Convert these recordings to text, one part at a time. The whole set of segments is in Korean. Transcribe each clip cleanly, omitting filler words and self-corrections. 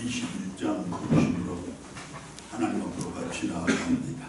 21장 중심으로 하나님 앞으로 같이 나아갑니다.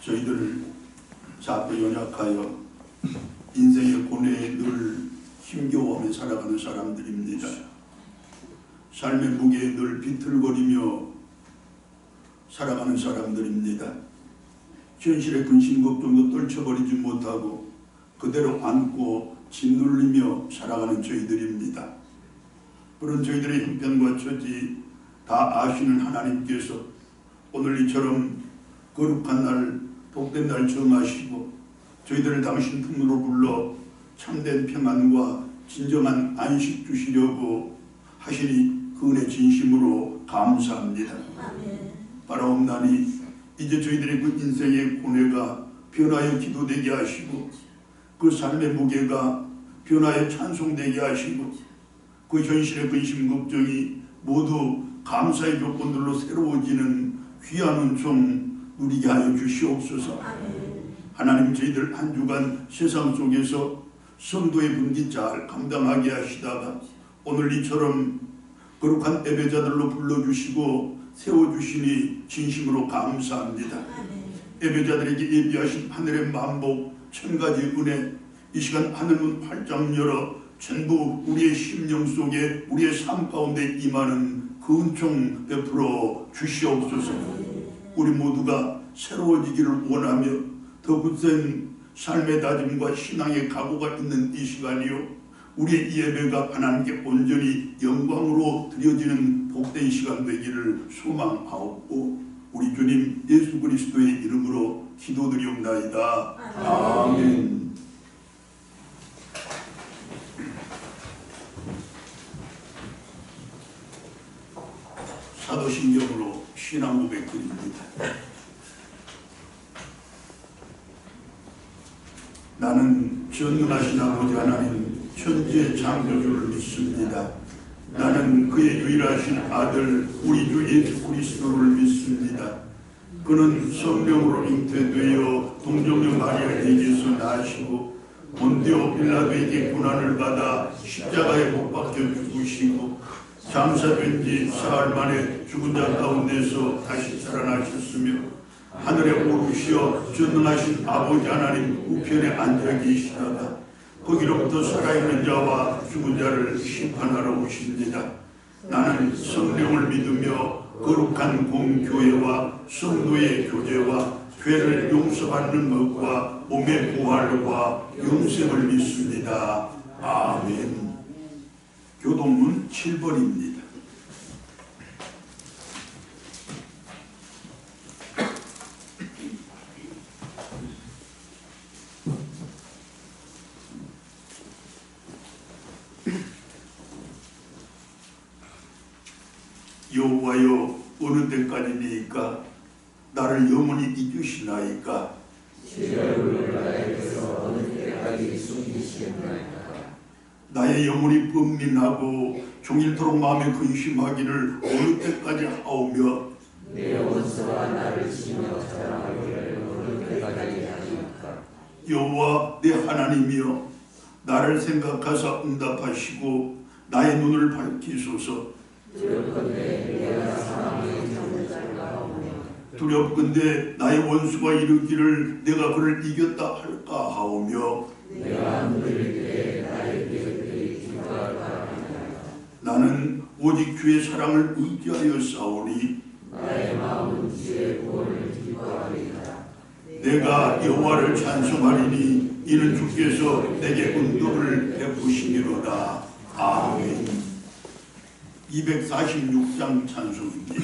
저희들 작고 연약하여 인생의 고뇌에 늘 힘겨워하며 살아가는 사람들입니다. 삶의 무게에 늘 비틀거리며 살아가는 사람들입니다. 현실의 근심 걱정도 떨쳐버리지 못하고 그대로 안고 짓눌리며 살아가는 저희들입니다. 그런 저희들의 형편과 처지 다 아시는 하나님께서 오늘 이처럼 거룩한 날, 복된 날 정하시고 저희들을 당신 품으로 불러 참된 평안과 진정한 안식 주시려고 하시니 그 은혜 진심으로 감사합니다. 바라옵나니 이제 저희들의 그 인생의 고뇌가 변화의 기도되게 하시고 그 삶의 무게가 변화의 찬송되게 하시고 그 현실의 근심 걱정이 모두 감사의 조건들로 새로워지는 귀한 은총 누리게 하여 주시옵소서. 하나님, 저희들 한 주간 세상 속에서 성도의 분기 잘 감당하게 하시다가 오늘 이처럼 거룩한 예배자들로 불러주시고 세워주시니 진심으로 감사합니다. 예배자들에게 예비하신 하늘의 만복 천가지 은혜, 이 시간 하늘문 활짝 열어 전부 우리의 심령 속에 우리의 삶 가운데 임하는 그 은총 베풀어 주시옵소서. 우리 모두가 새로워지기를 원하며 더 굳센 삶의 다짐과 신앙의 각오가 있는 이 시간이요, 우리의 예배가 하나님께 온전히 영광으로 드려지는 복된 시간 되기를 소망하옵고 우리 주님 예수 그리스도의 이름으로 기도드리옵나이다. 아멘. 사도신경으로 신앙 고백드립니다. 나는 전능하신 아버지 하나님 천지의 창조주를 믿습니다. 나는 그의 유일하신 아들 우리 주 예수 그리스도를 믿습니다. 그는 성령으로 잉태되어 동정녀 마리아에게서 나시고 본디오 빌라도에게 고난을 받아 십자가에 못 박혀 죽으시고 장사된 지 사흘 만에 죽은 자 가운데서 다시 살아나셨으며 하늘에 오르시어 전능하신 아버지 하나님 우편에 앉아 계시다가 거기로부터 살아있는 자와 죽은 자를 심판하러 오십니다. 나는 성령을 믿으며 거룩한 공교회와 성도의 교제와 죄를 용서받는 것과 몸의 부활과 영생을 믿습니다. 아멘. 교동문 7번입니다. 여호와여, 어느 때까지니까 나를 영원히 잊으시나이까? 제 얼굴을 나에게서 어느 때까지 숨기시겠나이까? 나의 영혼이 번민하고 종일토록 마음에 근심하기를 어느 때까지 하오며 내 원수가 나를 치며 자랑하기를 어느 때까지 하리까? 여호와 내 하나님이여, 나를 생각하사 응답하시고 나의 눈을 밝히소서. 두렵건대 나의 원수가 이르기를 내가 그를 이겼다 할까 하오며 나는 오직 주의 사랑을 의지하여 싸우니 내가 여호와를 찬송하리니 이는 주께서 내게 응답을 베푸시니로다. 아멘. 246장 찬송입니다.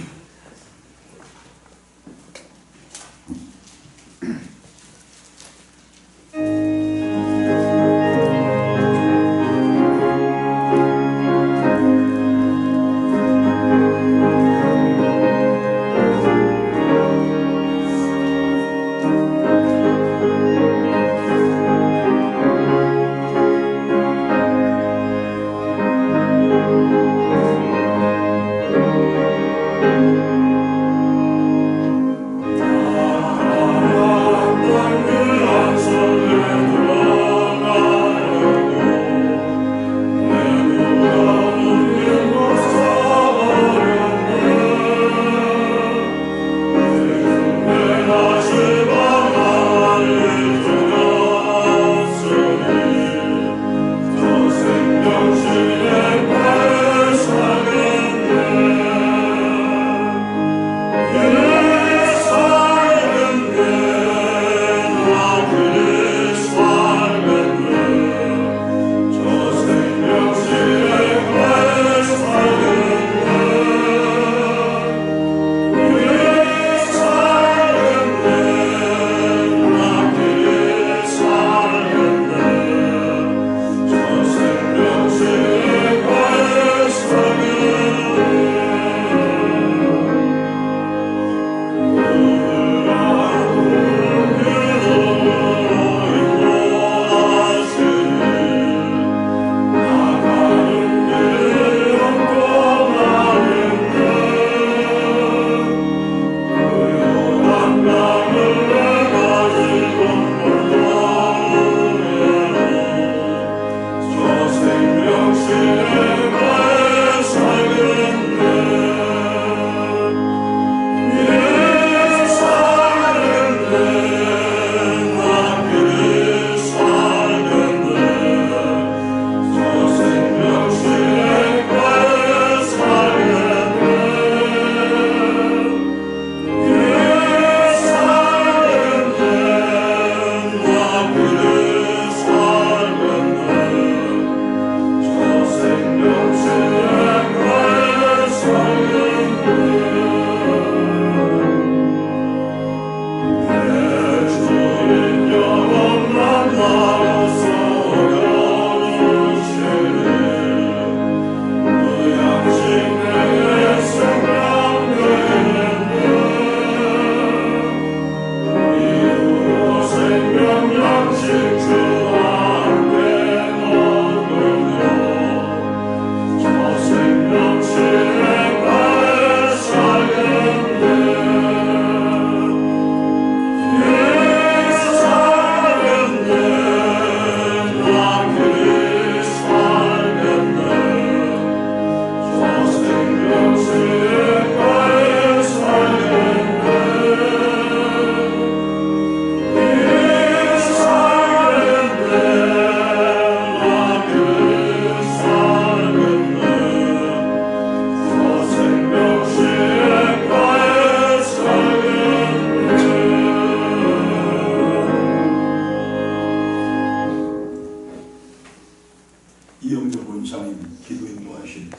이영조 본사님 기도 인도하실 때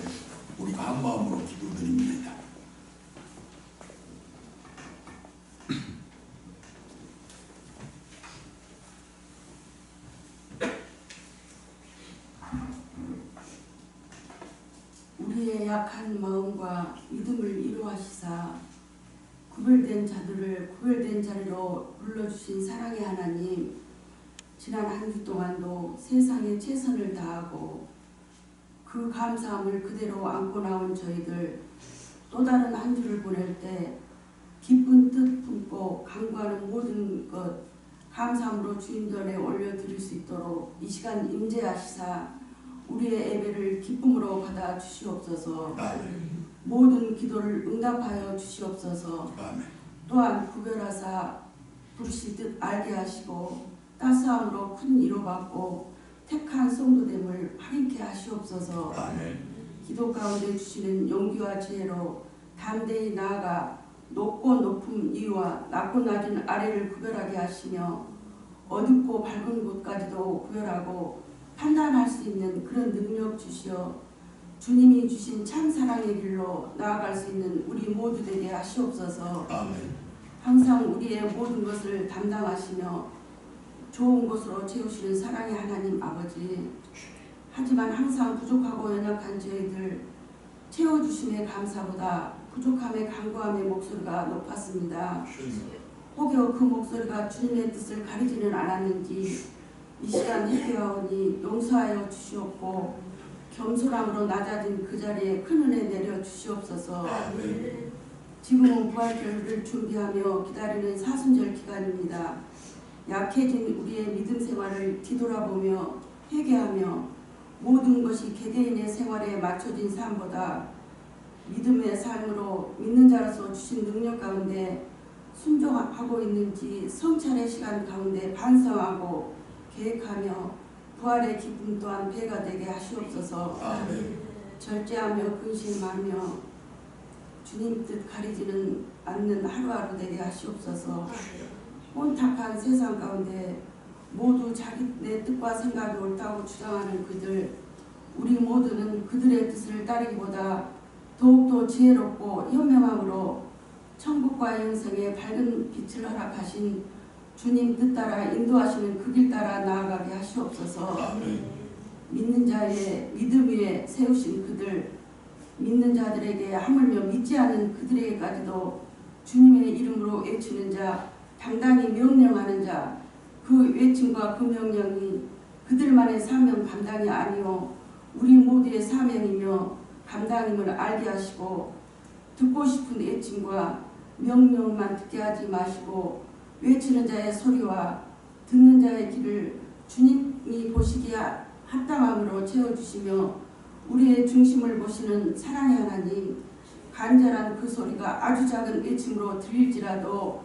우리가 한 마음으로 기도드립니다. 우리의 약한 마음과 믿음을 이루하시사 구별된 자들을 구별된 자리로 불러주신 사랑의 하나님, 지난 한 주 동안도 세상에 최선을 다하고 그 감사함을 그대로 안고 나온 저희들, 또 다른 한 주를 보낼 때 기쁜 뜻 품고 간구하는 모든 것 감사함으로 주님 전에 올려드릴 수 있도록 이 시간 임재하시사 우리의 예배를 기쁨으로 받아 주시옵소서. 아멘. 모든 기도를 응답하여 주시옵소서. 아멘. 또한 구별하사 부르실 듯 알게 하시고 따스함으로 큰 위로받고 택한 성도됨을 확인케 하시옵소서. 아멘. 기도 가운데 주시는 용기와 지혜로 담대히 나아가 높고 높은 위와 낮고 낮은 아래를 구별하게 하시며 어둡고 밝은 곳까지도 구별하고 판단할 수 있는 그런 능력 주시어 주님이 주신 참 사랑의 길로 나아갈 수 있는 우리 모두 되게 하시옵소서. 아멘. 항상 우리의 모든 것을 담당하시며 좋은 것으로 채우시는 사랑의 하나님 아버지, 하지만 항상 부족하고 연약한 저희들 채워주심의 감사보다 부족함의 간구함의 목소리가 높았습니다. 혹여 그 목소리가 주님의 뜻을 가리지는 않았는지 이 시간 회개하오니 용서하여 주시옵고 겸손함으로 낮아진 그 자리에 큰 은혜 내려 주시옵소서. 아멘. 지금은 부활절을 준비하며 기다리는 사순절 기간입니다. 약해진 우리의 믿음 생활을 뒤돌아보며 회개하며 모든 것이 개개인의 생활에 맞춰진 삶보다 믿음의 삶으로 믿는 자로서 주신 능력 가운데 순종하고 있는지 성찰의 시간 가운데 반성하고 계획하며 부활의 기쁨 또한 배가 되게 하시옵소서. 아멘. 절제하며 근심하며 주님 뜻 가리지는 않는 하루하루 되게 하시옵소서. 혼탁한 세상 가운데 모두 자기 내 뜻과 생각이 옳다고 주장하는 그들, 우리 모두는 그들의 뜻을 따르기보다 더욱더 지혜롭고 현명함으로 천국과 영생의 밝은 빛을 허락하신 주님 뜻 따라 인도하시는 그 길 따라 나아가게 하시옵소서. 아멘. 믿는 자의 믿음 위에 세우신 그들, 믿는 자들에게 하물며 믿지 않는 그들에게까지도 주님의 이름으로 외치는 자, 당당히 명령하는 자, 그 외침과 그 명령이 그들만의 사명 감당이 아니요 우리 모두의 사명이며 감당임을 알게 하시고 듣고 싶은 외침과 명령만 듣게 하지 마시고 외치는 자의 소리와 듣는 자의 귀를 주님이 보시기에 합당함으로 채워주시며 우리의 중심을 보시는 사랑의 하나님, 간절한 그 소리가 아주 작은 외침으로 들릴지라도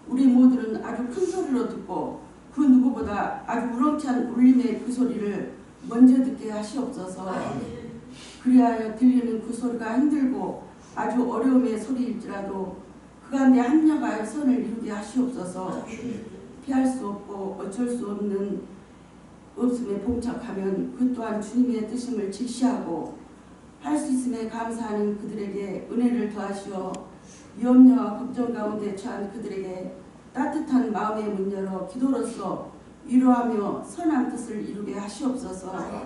우리 모두는 아주 큰 소리로 듣고 그 누구보다 아주 우렁찬 울림의 그 소리를 먼저 듣게 하시옵소서. 그리하여 들리는 그 소리가 힘들고 아주 어려움의 소리일지라도 그 가운데 합력하여 선을 이루게 하시옵소서. 피할 수 없고 어쩔 수 없음에 봉착하면 그 또한 주님의 뜻임을 직시하고 할 수 있음에 감사하는 그들에게 은혜를 더하시어 염려와 걱정 가운데 처한 그들에게 따뜻한 마음의 문 열어 기도로서 위로하며 선한 뜻을 이루게 하시옵소서.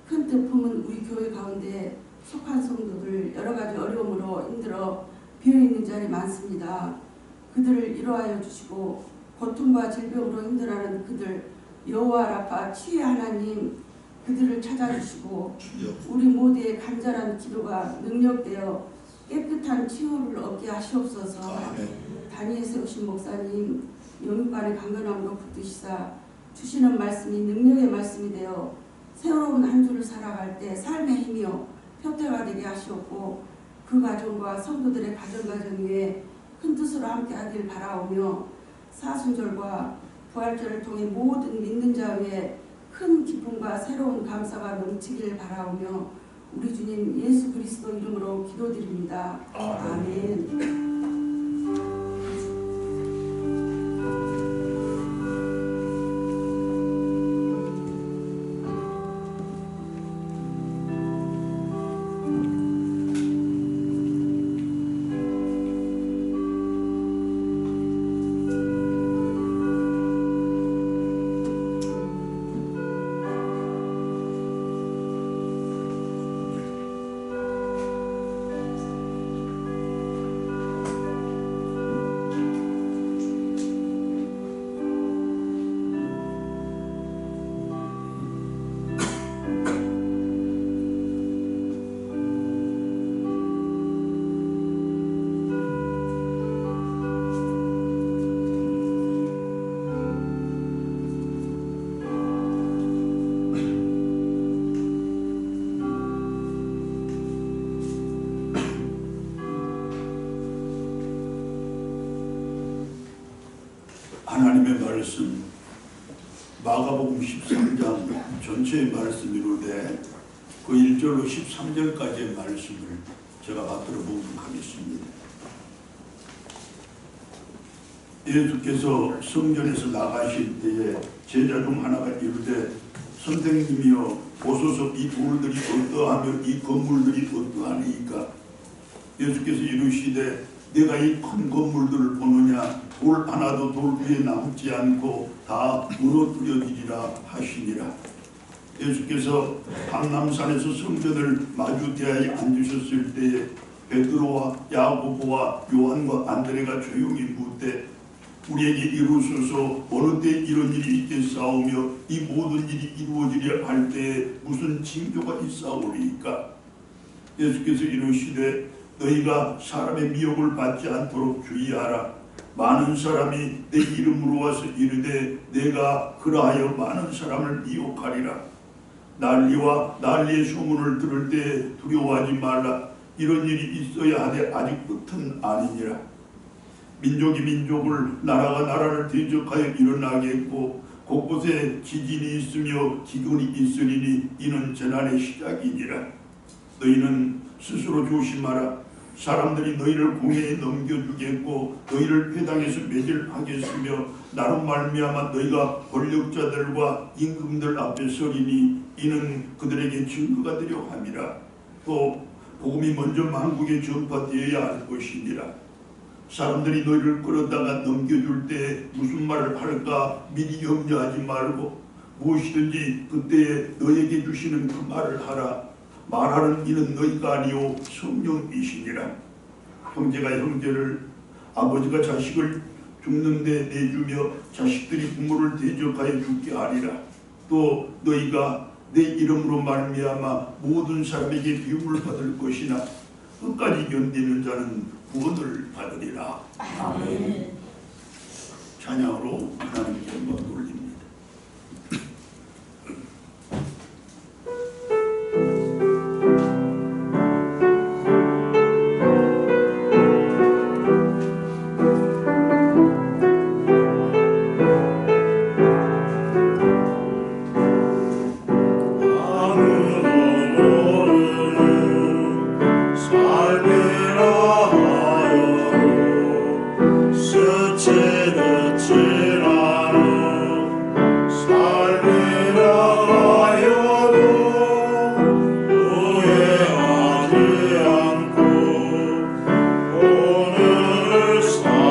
큰 뜻 품은 우리 교회 가운데 속한 성도들 여러 가지 어려움으로 힘들어 비어있는 자리 많습니다. 그들을 위로하여 주시고 고통과 질병으로 힘들어하는 그들 여호와 라파 치유의 하나님 그들을 찾아주시고 우리 모두의 간절한 기도가 능력되어 깨끗한 치유를 얻게 하시옵소서. 단위에 세우신 목사님 영육간의 강건함으로 붙드시사 주시는 말씀이 능력의 말씀이 되어 새로운 한 주를 살아갈 때 삶의 힘이요 표태가 되게 하시옵고 그 가정과 성도들의 가정 위에 큰 뜻으로 함께하길 바라오며 사순절과 부활절을 통해 모든 믿는 자 위에 큰 기쁨과 새로운 감사가 넘치길 바라오며 우리 주님 예수 그리스도 이름으로 기도드립니다. 아멘. 전체의 말씀이로되 그 1절로 13절까지의 말씀을 제가 받들어 봉독하겠습니다. 예수께서 성전에서 나가실 때에 제자 중 하나가 이르되 선생님이여 보소서 이 돌들이 어떠하며 이 건물들이 어떠하니까. 예수께서 이르시되 내가 이 큰 건물들을 보느냐 돌 하나도 돌 위에 남지 않고 다 무너뜨려지리라 하시니라. 예수께서 감람산에서 성전을 마주 대하여 앉으셨을 때에 베드로와 야고보와 요한과 안드레가 조용히 묻되 우리에게 이루소서 어느 때 이런 일이 있겠사오며 이 모든 일이 이루어지려 할 때에 무슨 징조가 있사오리이까. 예수께서 이르시되 너희가 사람의 미혹을 받지 않도록 주의하라. 많은 사람이 내 이름으로 와서 이르되 내가 그러하여 많은 사람을 미혹하리라. 난리와 난리의 소문을 들을 때 두려워하지 말라. 이런 일이 있어야 하되 아직 끝은 아니니라. 민족이 민족을 나라가 나라를 대적하여 일어나겠고 곳곳에 지진이 있으며 기근이 있으리니 이는 재난의 시작이니라. 너희는 스스로 조심하라. 사람들이 너희를 공회에 넘겨주겠고 너희를 회당에서 매질하겠으며 나로 말미암아 너희가 권력자들과 임금들 앞에 서리니 이는 그들에게 증거가 되려 함이라. 또 복음이 먼저 만국에 전파되어야 할 것이니라. 사람들이 너희를 끌어다가 넘겨줄 때 무슨 말을 할까 미리 염려하지 말고 무엇이든지 그때에 너에게 주시는 그 말을 하라. 말하는 이는 너희가 아니오 성령이시니라. 형제가 형제를 아버지가 자식을 죽는데 내주며 자식들이 부모를 대적하여 죽게 하리라. 또 너희가 내 이름으로 말미암아 모든 사람에게 비움을 받을 것이나 끝까지 견디는 자는 구원을 받으리라. 아멘. 찬양으로 하나님께 영광 돌립니다. 오늘을 사는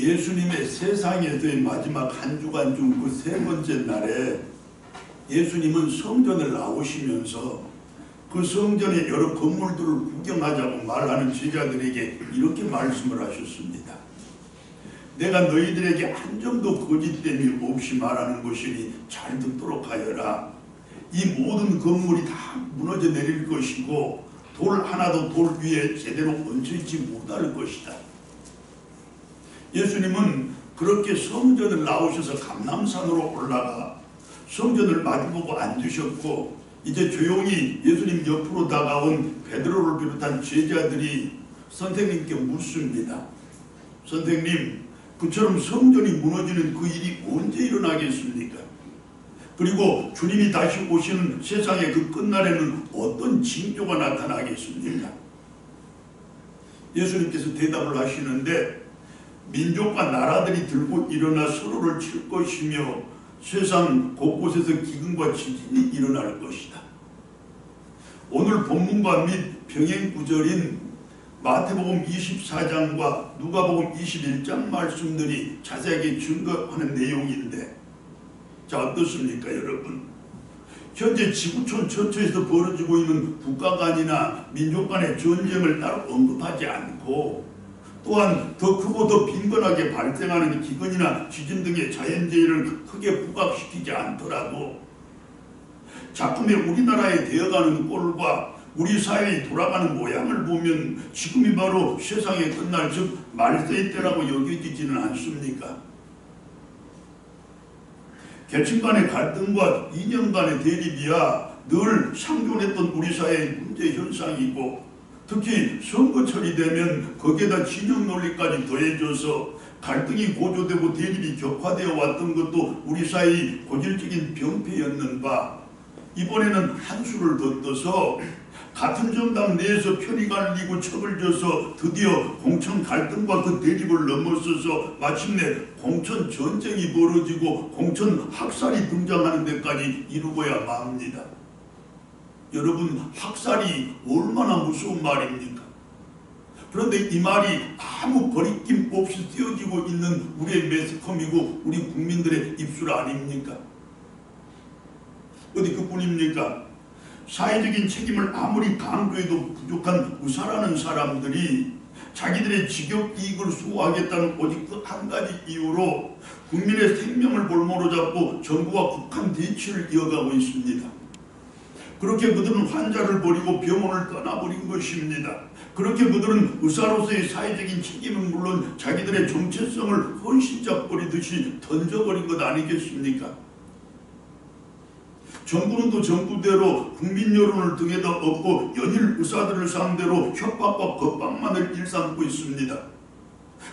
예수님의 세상에서의 마지막 한 주간 중 그 세 번째 날에 예수님은 성전을 나오시면서 그 성전의 여러 건물들을 구경하자고 말하는 제자들에게 이렇게 말씀을 하셨습니다. 내가 너희들에게 한 점도 거짓됨이 없이 말하는 것이니 잘 듣도록 하여라. 이 모든 건물이 다 무너져 내릴 것이고 돌 하나도 돌 위에 제대로 얹혀있지 못할 것이다. 예수님은 그렇게 성전을 나오셔서 감람산으로 올라가 성전을 마주보고 앉으셨고, 이제 조용히 예수님 옆으로 다가온 베드로를 비롯한 제자들이 선생님께 묻습니다. 선생님, 그처럼 성전이 무너지는 그 일이 언제 일어나겠습니까? 그리고 주님이 다시 오시는 세상의 그 끝날에는 어떤 징조가 나타나겠습니까? 예수님께서 대답을 하시는데, 민족과 나라들이 들고 일어나 서로를 칠 것이며 세상 곳곳에서 기근과 지진이 일어날 것이다. 오늘 본문과 및 병행 구절인 마태복음 24장과 누가복음 21장 말씀들이 자세하게 증거하는 내용인데, 자, 어떻습니까 여러분? 현재 지구촌 전체에서 벌어지고 있는 국가 간이나 민족 간의 전쟁을 따로 언급하지 않고, 또한 더 크고 더 빈번하게 발생하는 기근이나 지진 등의 자연재해를 크게 부각시키지 않더라도 작품의 우리나라에 되어가는 꼴과 우리 사회에 돌아가는 모양을 보면 지금이 바로 세상의 끝날, 즉 말세의 때라고 여겨지지는 않습니까? 계층 간의 갈등과 이념 간의 대립이야 늘 상존했던 우리 사회의 문제 현상이고, 특히 선거철이 되면 거기에다 진영 논리까지 더해져서 갈등이 고조되고 대립이 격화되어 왔던 것도 우리 사회의 고질적인 병폐였는 바, 이번에는 한 수를 더 떠서 같은 정당 내에서 편이 갈리고 척을 져서 드디어 공천 갈등과 그 대립을 넘어서서 마침내 공천 전쟁이 벌어지고 공천 학살이 등장하는 데까지 이루고야 맙니다. 여러분, 학살이 얼마나 무서운 말입니까? 그런데 이 말이 아무 거리낌 없이 쓰여지고 있는 우리의 매스컴이고 우리 국민들의 입술 아닙니까? 어디 그뿐입니까? 사회적인 책임을 아무리 강조해도 부족한 의사라는 사람들이 자기들의 직업 이익을 수호하겠다는 오직 그 한 가지 이유로 국민의 생명을 볼모로 잡고 정부와 국한 대치를 이어가고 있습니다. 그렇게 그들은 환자를 버리고 병원을 떠나버린 것입니다. 그렇게 그들은 의사로서의 사회적인 책임은 물론 자기들의 정체성을 헌신짝 버리듯이 던져버린 것 아니겠습니까? 정부는 또 정부대로 국민 여론을 등에다 업고 연일 의사들을 상대로 협박과 겁박만을 일삼고 있습니다.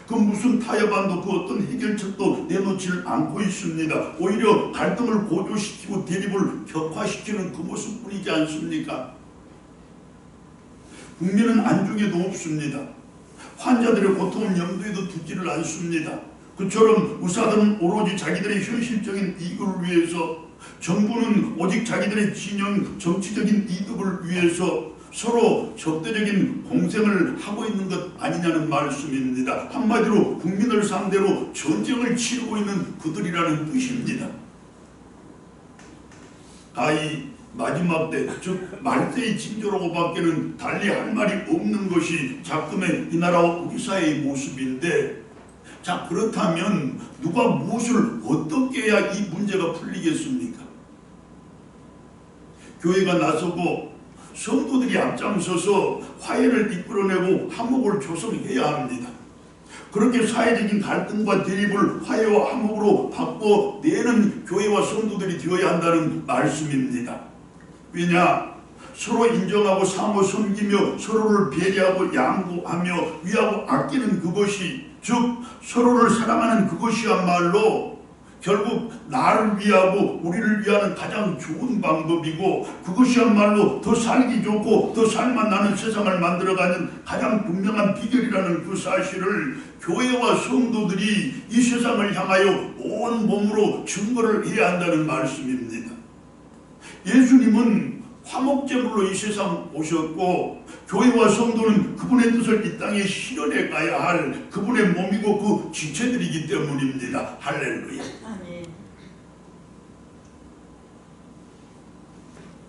그 무슨 타협안도 그 어떤 해결책도 내놓질 않고 있습니다. 오히려 갈등을 고조시키고 대립을 격화시키는 그 모습뿐이지 않습니까? 국민은 안중에도 없습니다. 환자들의 고통은 염두에도 두지를 않습니다. 그처럼 의사들은 오로지 자기들의 현실적인 이익을 위해서, 정부는 오직 자기들의 진영 정치적인 이득을 위해서 서로 적대적인 공생을 하고 있는 것 아니냐는 말씀입니다. 한마디로 국민을 상대로 전쟁을 치르고 있는 그들이라는 뜻입니다. 가히 마지막 때, 즉 말세의 징조라고 밖에는 달리 할 말이 없는 것이 작금의 이 나라와 우리 사회의 모습인데, 자, 그렇다면 누가 무엇을 어떻게 해야 이 문제가 풀리겠습니까? 교회가 나서고 성도들이 앞장서서 화해를 이끌어내고 화목을 조성해야 합니다. 그렇게 사회적인 갈등과 대립을 화해와 화목으로 바꿔내는 교회와 성도들이 되어야 한다는 말씀입니다. 왜냐? 서로 인정하고 상호 섬기며 서로를 배려하고 양보하며 위하고 아끼는 그것이, 즉 서로를 사랑하는 그것이야말로 결국 나를 위하고 우리를 위하는 가장 좋은 방법이고, 그것이야말로 더 살기 좋고 더 살만 나는 세상을 만들어가는 가장 분명한 비결이라는 그 사실을 교회와 성도들이 이 세상을 향하여 온 몸으로 증거를 해야 한다는 말씀입니다. 예수님은 화목제물로 이 세상 오셨고, 교회와 성도는 그분의 뜻을 이 땅에 실현해 가야 할 그분의 몸이고 그 지체들이기 때문입니다. 할렐루야. 아멘.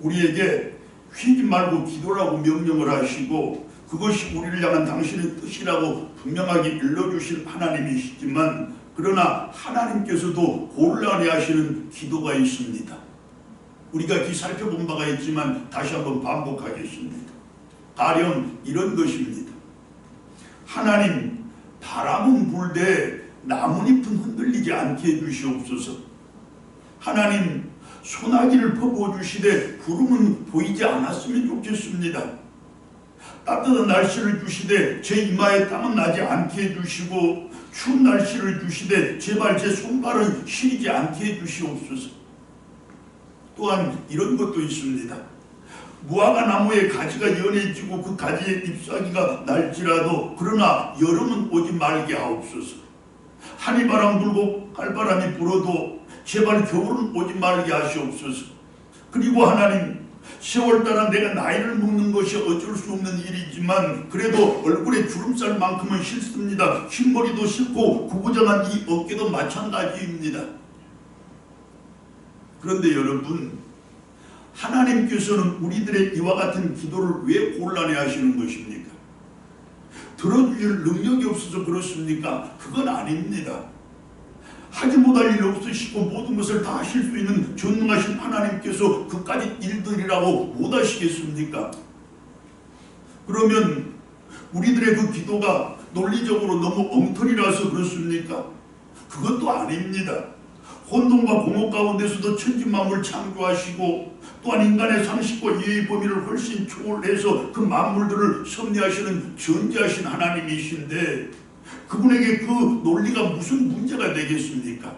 우리에게 휘지 말고 기도라고 명령을 하시고, 그것이 우리를 향한 당신의 뜻이라고 분명하게 일러주신 하나님이시지만, 그러나 하나님께서도 곤란해하시는 기도가 있습니다. 우리가 살펴본 바가 있지만 다시 한번 반복하겠습니다. 가령 이런 것입니다. 하나님, 바람은 불되 나뭇잎은 흔들리지 않게 해주시옵소서. 하나님, 소나기를 퍼부어주시되 구름은 보이지 않았으면 좋겠습니다. 따뜻한 날씨를 주시되 제 이마에 땀은 나지 않게 해주시고, 추운 날씨를 주시되 제발 제 손발은 시리지 않게 해주시옵소서. 또한 이런 것도 있습니다. 무화과 나무의 가지가 연해지고 그 가지에 잎사귀가 날지라도 그러나 여름은 오지 말게 하옵소서. 한이바람 불고 갈바람이 불어도 제발 겨울은 오지 말게 하시옵소서. 그리고 하나님, 세월 따라 내가 나이를 먹는 것이 어쩔 수 없는 일이지만 그래도 얼굴에 주름살만큼은 싫습니다. 흰머리도 싫고 구부정한 이 어깨도 마찬가지입니다. 그런데 여러분, 하나님께서는 우리들의 이와 같은 기도를 왜 곤란해 하시는 것입니까? 들어줄 능력이 없어서 그렇습니까? 그건 아닙니다. 하지 못할 일 없으시고 모든 것을 다 하실 수 있는 전능하신 하나님께서 그까지 일들이라고 못하시겠습니까? 그러면 우리들의 그 기도가 논리적으로 너무 엉터리라서 그렇습니까? 그것도 아닙니다. 혼돈과 공허 가운데서도 천지만물 창조하시고 또한 인간의 상식과 이해의 범위를 훨씬 초월해서 그 만물들을 섭리하시는 전지하신 하나님이신데 그분에게 그 논리가 무슨 문제가 되겠습니까?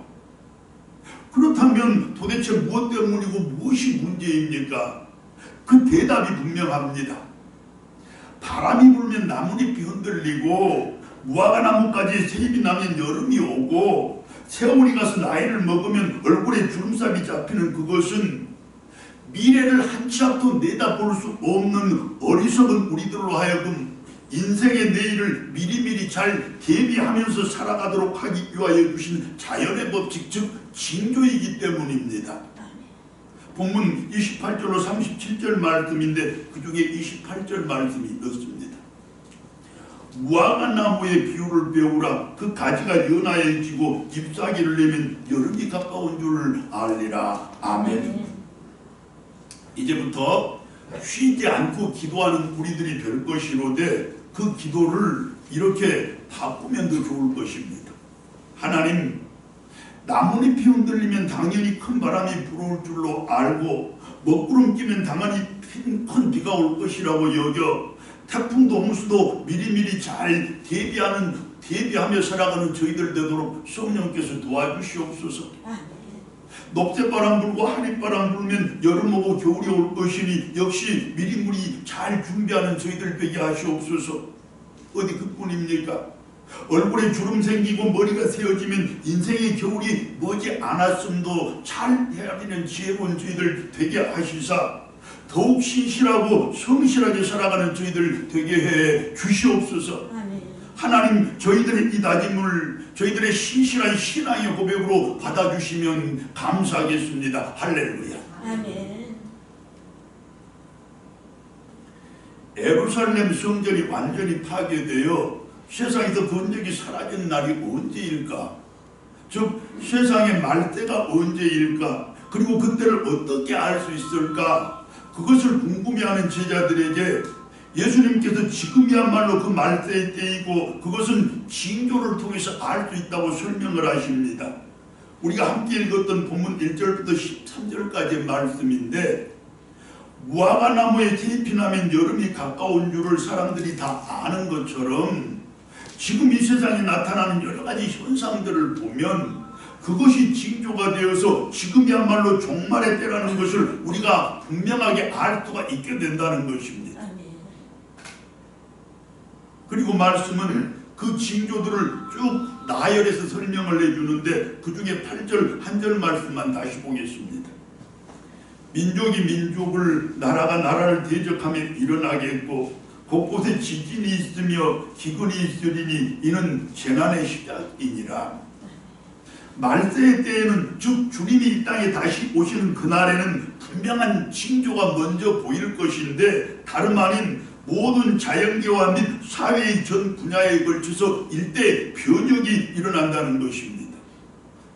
그렇다면 도대체 무엇 때문이고 무엇이 문제입니까? 그 대답이 분명합니다. 바람이 불면 나뭇잎이 흔들리고 무화과 나무까지 새잎이 나면 여름이 오고 세월이 가서 나이를 먹으면 얼굴에 주름살이 잡히는 그것은 미래를 한 치 앞도 내다볼 수 없는 어리석은 우리들로 하여금 인생의 내일을 미리미리 잘 대비하면서 살아가도록 하기 위하여 주신 자연의 법칙, 즉 징조이기 때문입니다. 본문 28절로 37절 말씀인데 그 중에 28절 말씀이 이렇습니다. 무화과 나무의 비유를 배우라. 그 가지가 연하여지고 잎사귀를 내면 여름이 가까운 줄 알리라. 아멘. 이제부터 쉬지 않고 기도하는 우리들이 될 것이로되 그 기도를 이렇게 바꾸면 더 좋을 것입니다. 하나님, 나뭇잎이 흔들리면 당연히 큰 바람이 불어올 줄로 알고 먹구름 끼면 당연히 큰 비가 올 것이라고 여겨 태풍도 홍수도 미리미리 잘 대비하며 살아가는 저희들 되도록 성령께서 도와주시옵소서. 녹색바람 불고 하릿바람 불면 여름 오고 겨울이 올 것이니 역시 미리미리 잘 준비하는 저희들 되게 하시옵소서. 어디 그뿐입니까? 얼굴에 주름 생기고 머리가 세어지면 인생의 겨울이 머지 않았음도 잘 헤아리는 지혜로운 저희들 되게 하시사 더욱 신실하고 성실하게 살아가는 저희들 되게 해 주시옵소서. 하나님, 저희들의 이 다짐을 저희들의 신실한 신앙의 고백으로 받아주시면 감사하겠습니다. 할렐루야. 아멘. 예루살렘 성전이 완전히 파괴되어 세상에서 건적이 사라진 날이 언제일까? 즉 세상의 말대가 언제일까? 그리고 그때를 어떻게 알 수 있을까? 그것을 궁금해하는 제자들에게 예수님께서 지금이야말로 그 말대의 때이고 그것은 징조를 통해서 알 수 있다고 설명을 하십니다. 우리가 함께 읽었던 본문 1절부터 13절까지의 말씀인데 무화과 나무에 태잎이 나면 여름이 가까운 줄을 사람들이 다 아는 것처럼 지금 이 세상에 나타나는 여러 가지 현상들을 보면 그것이 징조가 되어서 지금이야말로 종말의 때라는 것을 우리가 분명하게 알 수가 있게 된다는 것입니다. 그리고 말씀은 그 징조들을 쭉 나열해서 설명을 해주는데 그 중에 8절 한 절 말씀만 다시 보겠습니다. 민족이 민족을 나라가 나라를 대적하며 일어나겠고 곳곳에 지진이 있으며 기근이 있으리니 이는 재난의 시작이니라. 말세의 때에는 즉 주님이 이 땅에 다시 오시는 그날에는 분명한 징조가 먼저 보일 것인데 다름 아닌 모든 자연계와 및 사회의 전 분야에 걸쳐서 일대 변혁이 일어난다는 것입니다.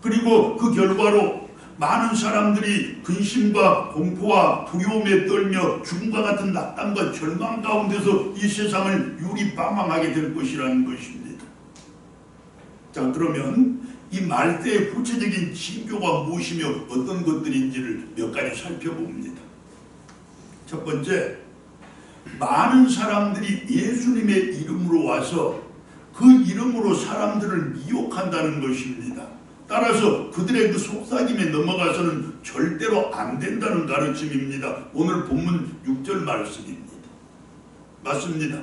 그리고 그 결과로 많은 사람들이 근심과 공포와 두려움에 떨며 죽음과 같은 낙담과 절망 가운데서 이 세상을 유리방황하게 될 것이라는 것입니다. 자, 그러면 이 말대의 구체적인 징조가 무엇이며 어떤 것들인지를 몇 가지 살펴봅니다. 첫 번째, 많은 사람들이 예수님의 이름으로 와서 그 이름으로 사람들을 미혹한다는 것입니다. 따라서 그들의 그 속삭임에 넘어가서는 절대로 안 된다는 가르침입니다. 오늘 본문 6절 말씀입니다. 맞습니다.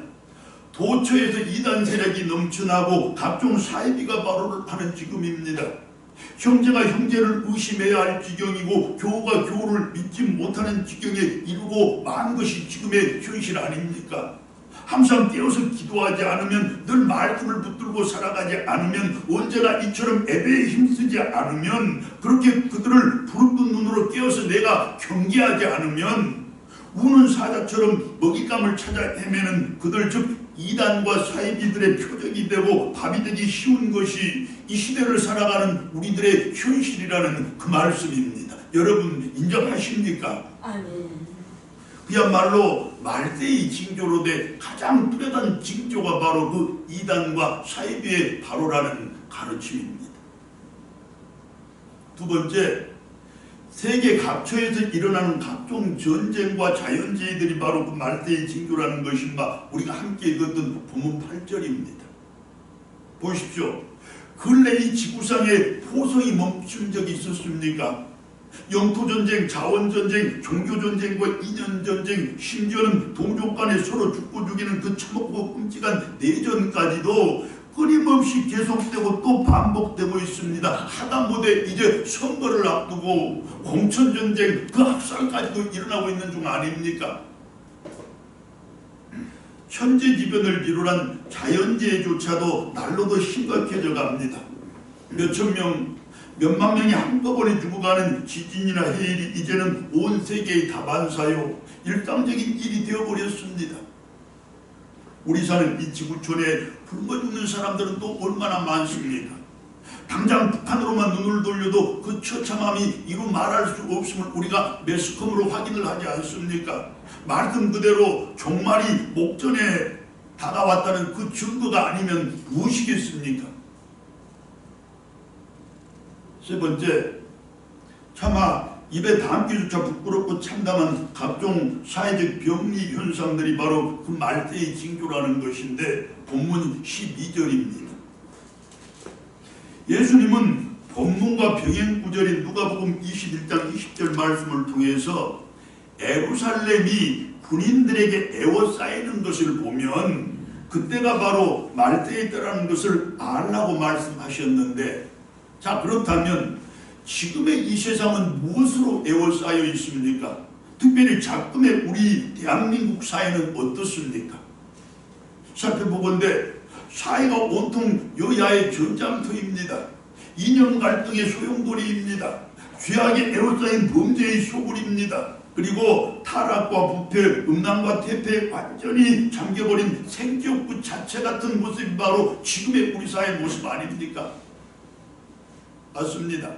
도처에서 이단 세력이 넘쳐나고 각종 사이비가 발언을 하는 지금입니다. 형제가 형제를 의심해야 할 지경이고 교우가 교우를 믿지 못하는 지경에 이르고 만 것이 지금의 현실 아닙니까? 항상 깨어서 기도하지 않으면 늘 말씀을 붙들고 살아가지 않으면 언제나 이처럼 애배에 힘쓰지 않으면 그렇게 그들을 부릅뜬 눈으로 깨어서 내가 경계하지 않으면 우는 사자처럼 먹잇감을 찾아 헤매는 그들 즉 이단과 사이비들의 표적이 되고 밥이 되기 쉬운 것이 이 시대를 살아가는 우리들의 현실이라는 그 말씀입니다. 여러분 인정하십니까? 아멘. 그야말로 말대의 징조로 돼 가장 뚜렷한 징조가 바로 그 이단과 사이비의 바로라는 가르침입니다. 두 번째, 세계 각처에서 일어나는 각종 전쟁과 자연재해들이 바로 그 말대의 징조라는 것인가 우리가 함께 읽었던 본문 8절입니다. 보십시오. 근래 이 지구상에 포성이 멈춘 적이 있었습니까? 영토전쟁, 자원전쟁, 종교전쟁과 인연전쟁, 심지어는 동족 간에 서로 죽고 죽이는 그 참혹고 끔찍한 내전까지도 끊임없이 계속되고 또 반복되고 있습니다. 하다못해 이제 선거를 앞두고 공천전쟁, 그 학살까지도 일어나고 있는 중 아닙니까? 천재지변을 비롯한 자연재해조차도 날로 더 심각해져 갑니다. 몇천 명, 몇만 명이 한꺼번에 죽어가는 지진이나 해일이 이제는 온 세계의 다반사요 일상적인 일이 되어버렸습니다. 우리 사는 이 지구촌에 굶어 죽는 사람들은 또 얼마나 많습니까? 당장 북한으로만 눈을 돌려도 그 처참함이 이루 말할 수 없음을 우리가 매스컴으로 확인을 하지 않습니까? 말씀 그대로 종말이 목전에 다가왔다는 그 증거가 아니면 무엇이겠습니까? 세 번째, 차마 입에 담기조차 부끄럽고 참담한 각종 사회적 병리 현상들이 바로 그 말세의 징조라는 것인데 본문 12절입니다. 예수님은 본문과 병행 구절인 누가복음 21장 20절 말씀을 통해서 예루살렘이 군인들에게 에워싸이는 것을 보면 그때가 바로 말세의 때라는 것을 알라고 말씀하셨는데, 자, 그렇다면 지금의 이 세상은 무엇으로 에워싸여 있습니까? 특별히 작금의 우리 대한민국 사회는 어떻습니까? 살펴보건대 사회가 온통 여야의 전장터입니다. 이념 갈등의 소용돌이입니다. 죄악에 에워싸인 범죄의 소굴입니다. 그리고 타락과 부패, 음란과 퇴폐에 완전히 잠겨버린 생지옥구 자체 같은 모습이 바로 지금의 우리 사회의 모습 아닙니까? 맞습니다.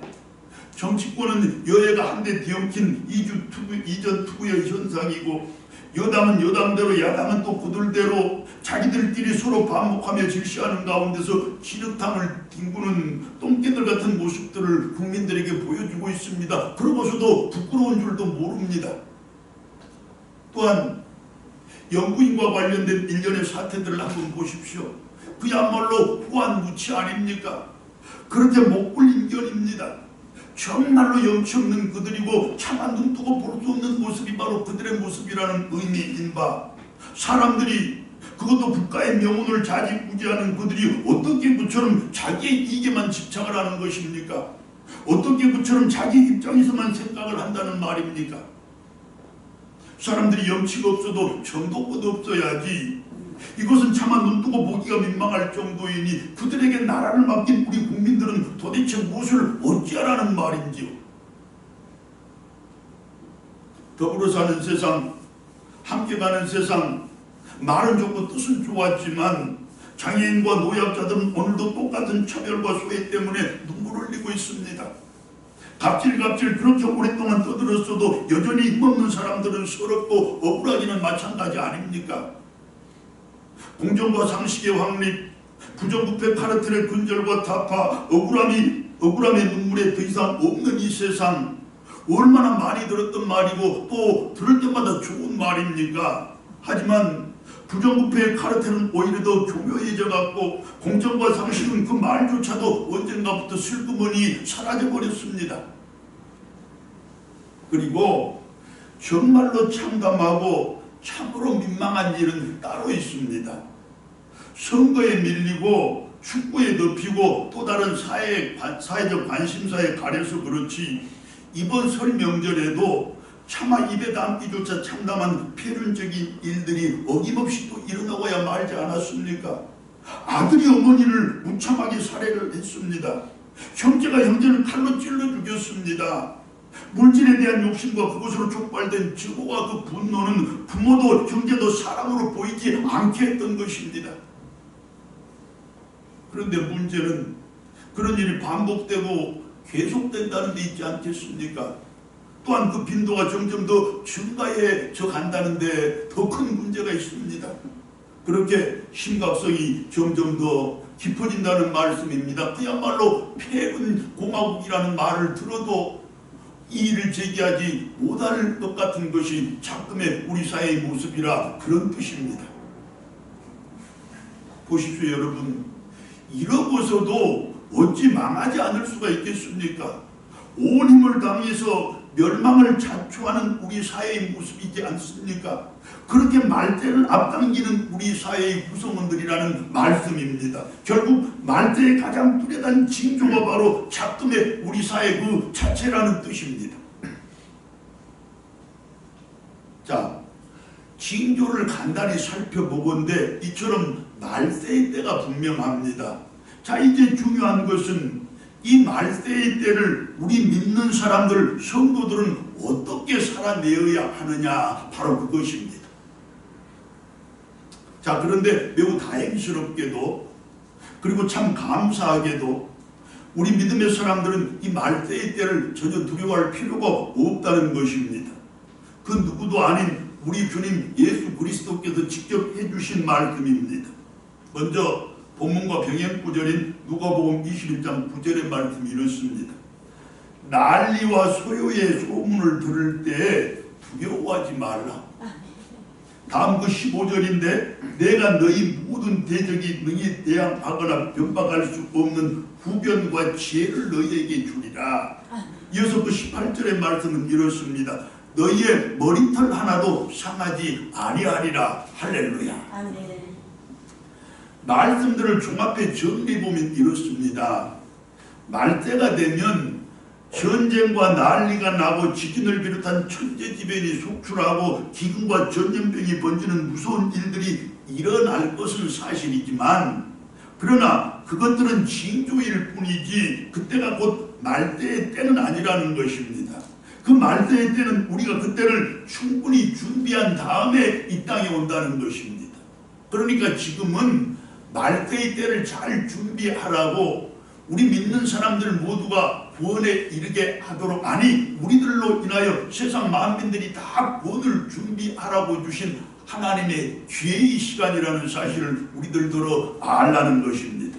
정치권은 여야가 한데 뒤엉킨 이전 투구의 현상이고, 여당은 여당대로 야당은 또 그들대로 자기들끼리 서로 반목하며 질시하는 가운데서 진흙탕을 뒹구는 똥개들 같은 모습들을 국민들에게 보여주고 있습니다. 그러고서도 부끄러운 줄도 모릅니다. 또한 영부인과 관련된 일련의 사태들을 한번 보십시오. 그야말로 후한무치 아닙니까? 그렇게 목불린 견입니다. 정말로 염치 없는 그들이고 차마 눈 뜨고 볼 수 없는 모습이 바로 그들의 모습이라는 의미인 바, 사람들이 그것도 국가의 명운을 좌지우지하는 그들이 어떻게 그처럼 자기의 이익에만 집착을 하는 것입니까? 어떻게 그처럼 자기 입장에서만 생각을 한다는 말입니까? 사람들이 염치가 없어도 정도껏 없어야지. 이것은 차마 눈뜨고 보기가 민망할 정도이니 그들에게 나라를 맡긴 우리 국민들은 도대체 무엇을 어찌하라는 말인지요? 더불어 사는 세상, 함께 가는 세상, 말은 좋고 뜻은 좋았지만 장애인과 노약자들은 오늘도 똑같은 차별과 소외 때문에 눈물을 흘리고 있습니다. 갑질 그렇게 오랫동안 떠들었어도 여전히 힘없는 사람들은 서럽고 억울하기는 마찬가지 아닙니까? 공정과 상식의 확립, 부정부패 카르텔의 근절과 타파, 억울함의 눈물에 더 이상 없는 이 세상, 얼마나 많이 들었던 말이고 또 들을 때마다 좋은 말입니까? 하지만 부정부패의 카르텔은 오히려 더 교묘해져 갖고 공정과 상식은 그 말조차도 언젠가부터 슬그머니 사라져 버렸습니다. 그리고 정말로 참담하고 참으로 민망한 일은 따로 있습니다. 선거에 밀리고 축구에 덮이고 또 다른 사회적 관심사에 가려서 그렇지, 이번 설 명절에도 차마 입에 담기조차 참담한 폐륜적인 일들이 어김없이 또 일어나고야 말지 않았습니까? 아들이 어머니를 무참하게 살해를 했습니다. 형제가 형제를 칼로 찔러 죽였습니다. 물질에 대한 욕심과 그것으로 촉발된 증오와 그 분노는 부모도 형제도 사람으로 보이지 않게 했던 것입니다. 그런데 문제는 그런 일이 반복되고 계속된다는 데 있지 않겠습니까? 또한 그 빈도가 점점 더 증가해져 간다는데 더 큰 문제가 있습니다. 그렇게 심각성이 점점 더 깊어진다는 말씀입니다. 그야말로 폐륜 공화국이라는 말을 들어도 이의를 제기하지 못할 것 같은 것이 작금의 우리 사회의 모습이라 그런 뜻입니다. 보십시오 여러분, 이러고서도 어찌 망하지 않을 수가 있겠습니까? 온 힘을 다해서 멸망을 자초하는 우리 사회의 모습이지 않습니까? 그렇게 말대를 앞당기는 우리 사회의 구성원들이라는 말씀입니다. 결국 말대의 가장 뚜렷한 징조가 바로 작금의 우리 사회 그 자체라는 뜻입니다. 자, 징조를 간단히 살펴보건대 이처럼 말세의 때가 분명합니다. 자, 이제 중요한 것은 이 말세의 때를 우리 믿는 사람들, 성도들은 어떻게 살아내어야 하느냐, 바로 그것입니다. 자, 그런데 매우 다행스럽게도 그리고 참 감사하게도 우리 믿음의 사람들은 이 말세의 때를 전혀 두려워할 필요가 없다는 것입니다. 그 누구도 아닌 우리 주님 예수 그리스도께서 직접 해주신 말씀입니다. 먼저 본문과 병행 구절인 누가복음 21장 9절의 말씀이 이렇습니다. 난리와 소요의 소문을 들을 때 두려워하지 말라. 다음 그 15절인데 내가 너희 모든 대적이 능히 대항하거나 변박할 수 없는 후견과 지혜를 너희에게 주리라. 이어서 그 18절의 말씀은 이렇습니다. 너희의 머리털 하나도 상하지 아니하리라. 할렐루야. 아멘. 말씀들을 종합해 정리해보면 이렇습니다. 말때가 되면 전쟁과 난리가 나고 지진을 비롯한 천재지변이 속출하고 기근과 전염병이 번지는 무서운 일들이 일어날 것은 사실이지만, 그러나 그것들은 징조일 뿐이지 그때가 곧 말때의 때는 아니라는 것입니다. 그 말때의 때는 우리가 그때를 충분히 준비한 다음에 이 땅에 온다는 것입니다. 그러니까 지금은 말때의 때를 잘 준비하라고 우리 믿는 사람들 모두가 구원에 이르게 하도록, 아니 우리들로 인하여 세상 만민들이 다 구원을 준비하라고 주신 하나님의 기회의 시간이라는 사실을 우리들도 알라는 것입니다.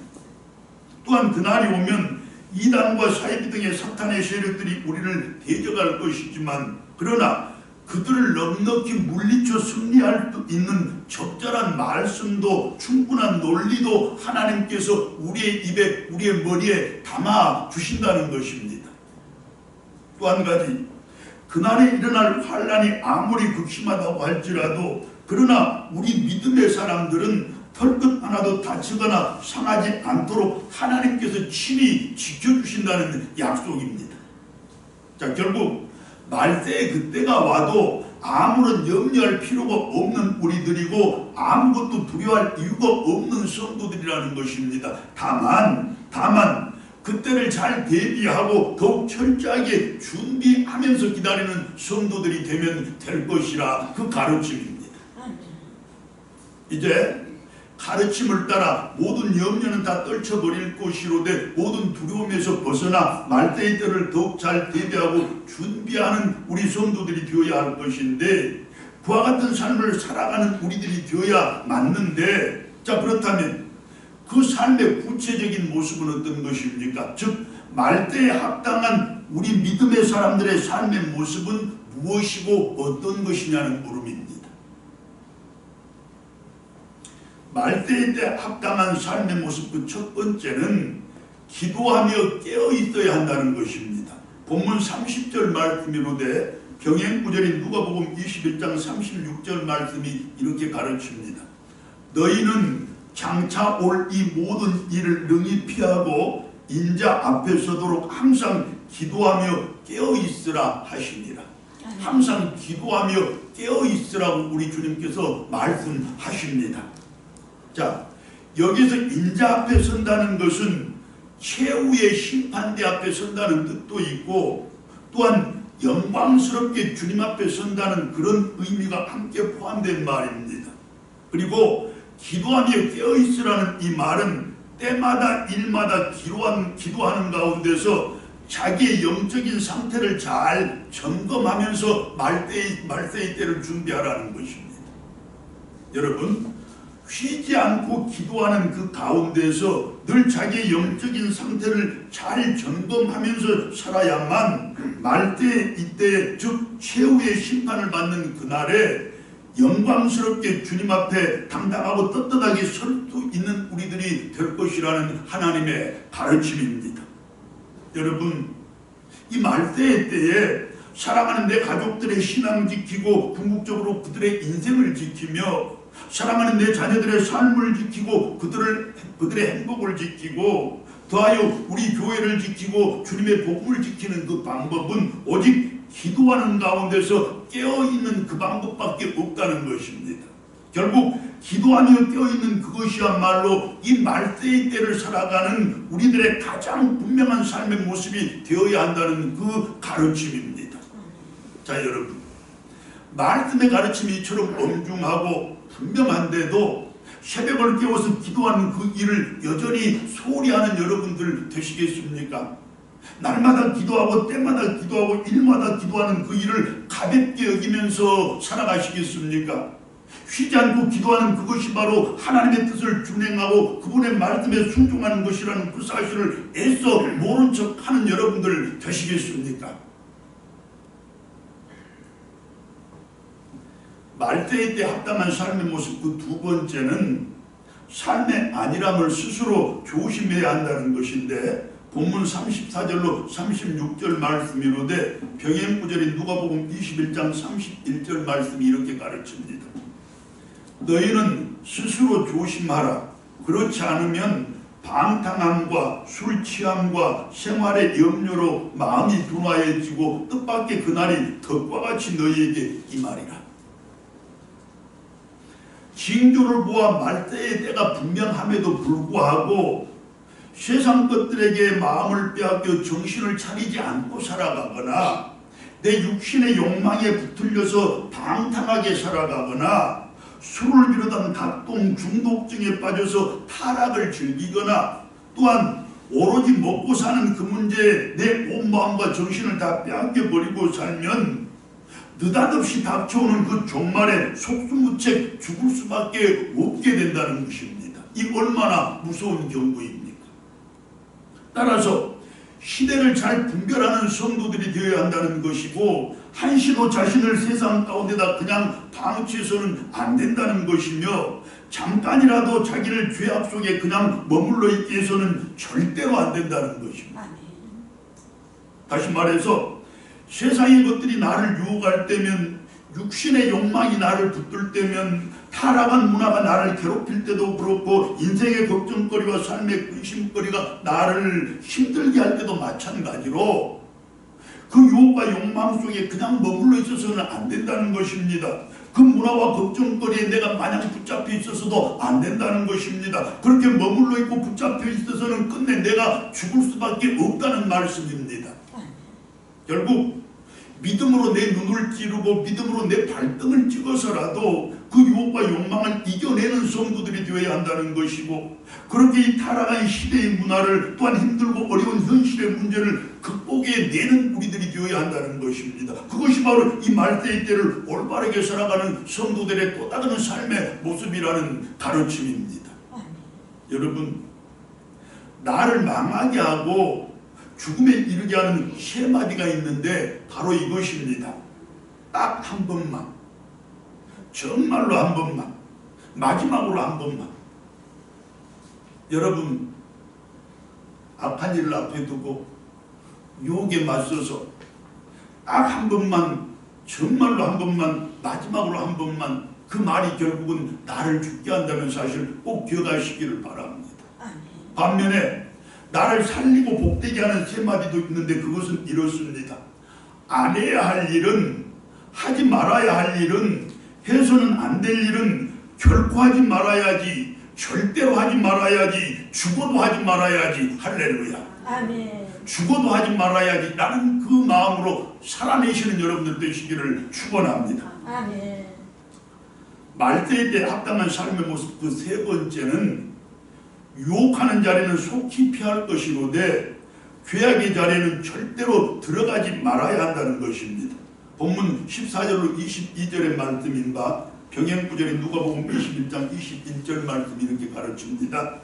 또한 그날이 오면 이단과 사이비 등의 사탄의 세력들이 우리를 대적할 것이지만, 그러나 그들을 넉넉히 물리쳐 승리할 수 있는 적절한 말씀도 충분한 논리도 하나님께서 우리의 입에, 우리의 머리에 담아 주신다는 것입니다. 또 한 가지, 그날에 일어날 환란이 아무리 극심하다고 할지라도 그러나 우리 믿음의 사람들은 털끝 하나도 다치거나 상하지 않도록 하나님께서 친히 지켜주신다는 약속입니다. 자, 결국 말세의 그때가 와도 아무런 염려할 필요가 없는 우리들이고 아무것도 두려워할 이유가 없는 성도들이라는 것입니다. 다만 그때를 잘 대비하고 더욱 철저하게 준비하면서 기다리는 성도들이 되면 될 것이라 그 가르침입니다. 이제 가르침을 따라 모든 염려는 다 떨쳐버릴 것이로되 모든 두려움에서 벗어나 말때의 때를 더욱 잘 대비하고 준비하는 우리 성도들이 되어야 할 것인데, 그와 같은 삶을 살아가는 우리들이 되어야 맞는데, 자, 그렇다면 그 삶의 구체적인 모습은 어떤 것입니까? 즉 말때에 합당한 우리 믿음의 사람들의 삶의 모습은 무엇이고 어떤 것이냐는 물음입니다. 말때의 때 합당한 삶의 모습, 그 첫 번째는 기도하며 깨어 있어야 한다는 것입니다. 본문 30절 말씀이로되 병행 구절인 누가복음 21장 36절 말씀이 이렇게 가르칩니다. 너희는 장차 올 이 모든 일을 능히 피하고 인자 앞에 서도록 항상 기도하며 깨어 있으라 하시니라. 항상 기도하며 깨어 있으라고 우리 주님께서 말씀하십니다. 자, 여기서 인자 앞에 선다는 것은 최후의 심판대 앞에 선다는 뜻도 있고, 또한 영광스럽게 주님 앞에 선다는 그런 의미가 함께 포함된 말입니다. 그리고 기도하며 깨어있으라는 이 말은 때마다 일마다 기도하는 가운데서 자기의 영적인 상태를 잘 점검하면서 말세의 때를 준비하라는 것입니다. 여러분, 쉬지 않고 기도하는 그 가운데서 늘 자기의 영적인 상태를 잘 점검하면서 살아야만 말때 이때에, 즉 최후의 심판을 받는 그날에 영광스럽게 주님 앞에 당당하고 떳떳하게 설 수 있는 우리들이 될 것이라는 하나님의 가르침입니다. 여러분, 이 말때의 때에 사랑하는 내 가족들의 신앙을 지키고 궁극적으로 그들의 인생을 지키며 사랑하는 내 자녀들의 삶을 지키고 그들의 행복을 지키고 더하여 우리 교회를 지키고 주님의 복음을 지키는 그 방법은 오직 기도하는 가운데서 깨어있는 그 방법밖에 없다는 것입니다. 결국 기도하며 깨어있는 그것이야말로 이 말세의 때를 살아가는 우리들의 가장 분명한 삶의 모습이 되어야 한다는 그 가르침입니다. 자, 여러분, 말씀의 가르침이 이처럼 엄중하고 분명한데도 새벽을 깨워서 기도하는 그 일을 여전히 소홀히 하는 여러분들 되시겠습니까? 날마다 기도하고 때마다 기도하고 일마다 기도하는 그 일을 가볍게 여기면서 살아가시겠습니까? 쉬지 않고 기도하는 그것이 바로 하나님의 뜻을 준행하고 그분의 말씀에 순종하는 것이라는 그 사실을 애써 모른 척하는 여러분들 되시겠습니까? 말세의 때 합당한 삶의 모습 그 두 번째는 삶의 안일함을 스스로 조심해야 한다는 것인데, 본문 34절로 36절 말씀이 이르되 병행구절인 누가복음 21장 31절 말씀이 이렇게 가르칩니다. 너희는 스스로 조심하라. 그렇지 않으면 방탕함과 술 취함과 생활의 염려로 마음이 둔화해지고 뜻밖의 그날이 덕과 같이 너희에게 임하리라. 징조를 보아 말세의 때가 분명함에도 불구하고 세상 것들에게 마음을 빼앗겨 정신을 차리지 않고 살아가거나 내 육신의 욕망에 붙들려서 방탕하게 살아가거나 술을 비롯한 각종 중독증에 빠져서 타락을 즐기거나 또한 오로지 먹고 사는 그 문제에 내 온 마음과 정신을 다 빼앗겨버리고 살면 느닷없이 닥쳐오는 그 종말에 속수무책 죽을 수밖에 없게 된다는 것입니다. 이 얼마나 무서운 경고입니까? 따라서 시대를 잘 분별하는 성도들이 되어야 한다는 것이고, 한시도 자신을 세상 가운데다 그냥 방치해서는 안 된다는 것이며, 잠깐이라도 자기를 죄악 속에 그냥 머물러 있게 해서는 절대로 안 된다는 것입니다. 다시 말해서 세상의 것들이 나를 유혹할 때면, 육신의 욕망이 나를 붙들 때면, 타락한 문화가 나를 괴롭힐 때도 그렇고, 인생의 걱정거리와 삶의 근심거리가 나를 힘들게 할 때도 마찬가지로 그 유혹과 욕망 속에 그냥 머물러 있어서는 안 된다는 것입니다. 그 문화와 걱정거리에 내가 마냥 붙잡혀 있어서도 안 된다는 것입니다. 그렇게 머물러 있고 붙잡혀 있어서는 끝내 내가 죽을 수밖에 없다는 말씀입니다. 결국 믿음으로 내 눈을 찌르고 믿음으로 내 발등을 찍어서라도 그 유혹과 욕망을 이겨내는 성도들이 되어야 한다는 것이고, 그렇게 이 타락한 시대의 문화를 또한 힘들고 어려운 현실의 문제를 극복해내는 우리들이 되어야 한다는 것입니다. 그것이 바로 이 말세의 때를 올바르게 살아가는 성도들의 또 다른 삶의 모습이라는 가르침입니다. 여러분, 나를 망하게 하고 죽음에 이르게 하는 세 마디가 있는데 바로 이것입니다. 딱 한 번만, 정말로 한 번만, 마지막으로 한 번만. 여러분, 악한 일을 앞에 두고 유혹에 맞서서 딱 한 번만, 정말로 한 번만, 마지막으로 한 번만, 그 말이 결국은 나를 죽게 한다는 사실을 꼭 기억하시기를 바랍니다. 반면에 나를 살리고 복되게 하는 세 마디도 있는데 그것은 이렇습니다. 안 해야 할 일은, 하지 말아야 할 일은, 해서는 안 될 일은 결코 하지 말아야지, 절대로 하지 말아야지, 죽어도 하지 말아야지. 할렐루야. 아멘. 죽어도 하지 말아야지 라는 그 마음으로 살아내시는 여러분들 되시기를 축원합니다. 아멘. 말세의 때 합당한 삶의 모습 그 세 번째는 유혹하는 자리는 속히 피할 것이로되 죄악의 자리에는 절대로 들어가지 말아야 한다는 것입니다. 본문 14절로 22절의 말씀인 바 병행구절인 누가복음 21장 21절 말씀이 이렇게 가르칩니다.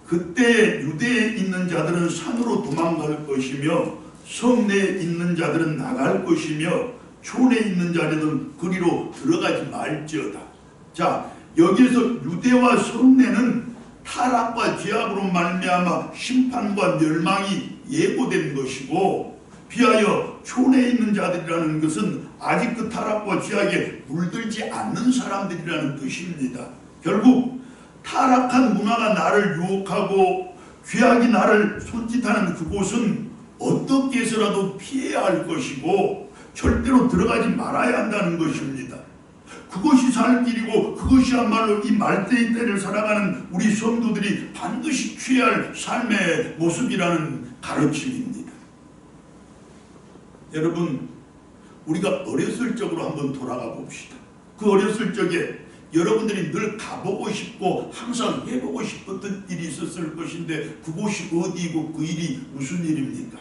그때 유대에 있는 자들은 산으로 도망갈 것이며 성내에 있는 자들은 나갈 것이며 촌에 있는 자들은 그리로 들어가지 말지어다. 자, 여기에서 유대와 성내는 타락과 죄악으로 말미암아 심판과 멸망이 예고된 것이고, 비하여 촌에 있는 자들이라는 것은 아직 그 타락과 죄악에 물들지 않는 사람들이라는 뜻입니다. 결국 타락한 문화가 나를 유혹하고 죄악이 나를 손짓하는 그곳은 어떻게 해서라도 피해야 할 것이고, 절대로 들어가지 말아야 한다는 것입니다. 그것이 살 길이고 그것이야말로 이 말대의 때를 살아가는 우리 성도들이 반드시 취해야 할 삶의 모습이라는 가르침입니다. 여러분, 우리가 어렸을 적으로 한번 돌아가 봅시다. 그 어렸을 적에 여러분들이 늘 가보고 싶고 항상 해보고 싶었던 일이 있었을 것인데 그곳이 어디이고 그 일이 무슨 일입니까?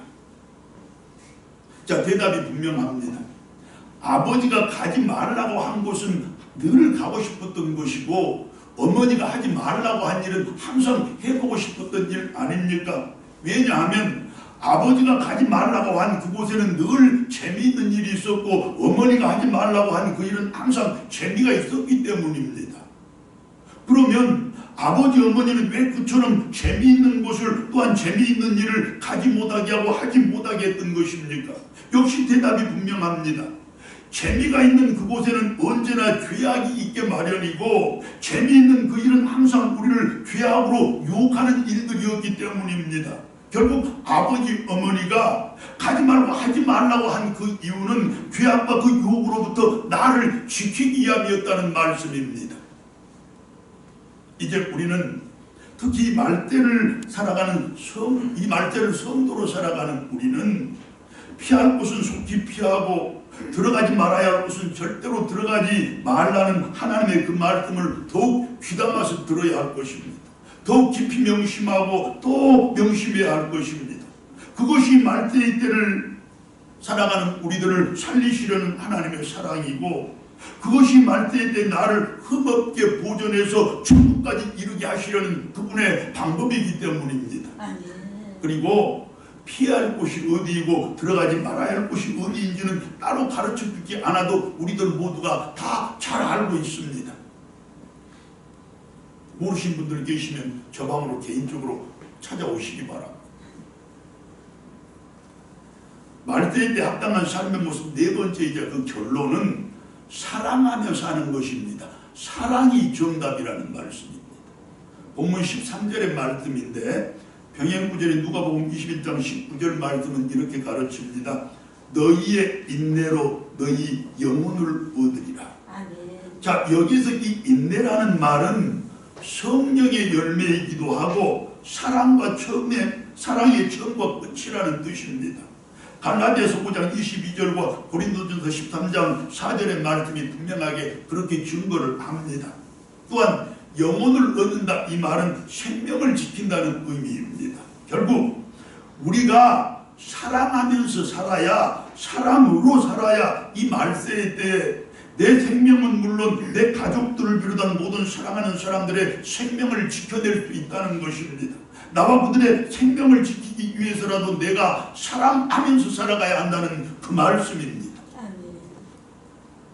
자, 대답이 분명합니다. 아버지가 가지 말라고 한 곳은 늘 가고 싶었던 것이고 어머니가 하지 말라고 한 일은 항상 해보고 싶었던 일 아닙니까? 왜냐하면 아버지가 가지 말라고 한 그곳에는 늘 재미있는 일이 있었고 어머니가 하지 말라고 한 그 일은 항상 재미가 있었기 때문입니다. 그러면 아버지 어머니는 왜 그처럼 재미있는 곳을 또한 재미있는 일을 가지 못하게 하고 하지 못하게 했던 것입니까? 역시 대답이 분명합니다. 재미가 있는 그곳에는 언제나 죄악이 있게 마련이고 재미있는 그 일은 항상 우리를 죄악으로 유혹하는 일들이었기 때문입니다. 결국 아버지 어머니가 가지 말고 하지 말라고 한 그 이유는 죄악과 그 유혹으로부터 나를 지키기 위함이었다는 말씀입니다. 이제 우리는 특히 이 말대를 살아가는 이 말대를 성도로 살아가는 우리는 피할 곳은 속히 피하고 들어가지 말아야 할 곳은 절대로 들어가지 말라는 하나님의 그 말씀을 더욱 귀담아서 들어야 할 것입니다. 더욱 깊이 명심하고 또 명심해야 할 것입니다. 그것이 말대의 때를 살아가는 우리들을 살리시려는 하나님의 사랑이고 그것이 말대의 때 나를 흠없게 보존해서 천국까지 이르게 하시려는 그분의 방법이기 때문입니다. 그리고 피해야 할 곳이 어디이고 들어가지 말아야 할 곳이 어디인지는 따로 가르쳐주지 않아도 우리들 모두가 다 잘 알고 있습니다. 모르신 분들 계시면 저 방으로 개인적으로 찾아오시기 바랍니다. 말대의 때 합당한 삶의 모습 네 번째이자 그 결론은 사랑하며 사는 것입니다. 사랑이 정답이라는 말씀입니다. 본문 13절의 말씀인데 병행구절의 누가복음 21장 19절 말씀은 이렇게 가르칩니다. 너희의 인내로 너희 영혼을 얻으리라. 자, 여기서 이 인내라는 말은 성령의 열매이기도 하고 사랑의 처음과 끝이라는 뜻입니다. 갈라디아서 5장 22절과 고린도전서 13장 4절의 말씀이 분명하게 그렇게 증거를 합니다. 또한 영혼을 얻는다 이 말은 생명을 지킨다는 의미입니다. 결국 우리가 사랑하면서 살아야 사랑으로 살아야 이 말세의 때에 내 생명은 물론 내 가족들을 비롯한 모든 사랑하는 사람들의 생명을 지켜낼 수 있다는 것입니다. 나와 그들의 생명을 지키기 위해서라도 내가 사랑하면서 살아가야 한다는 그 말씀입니다.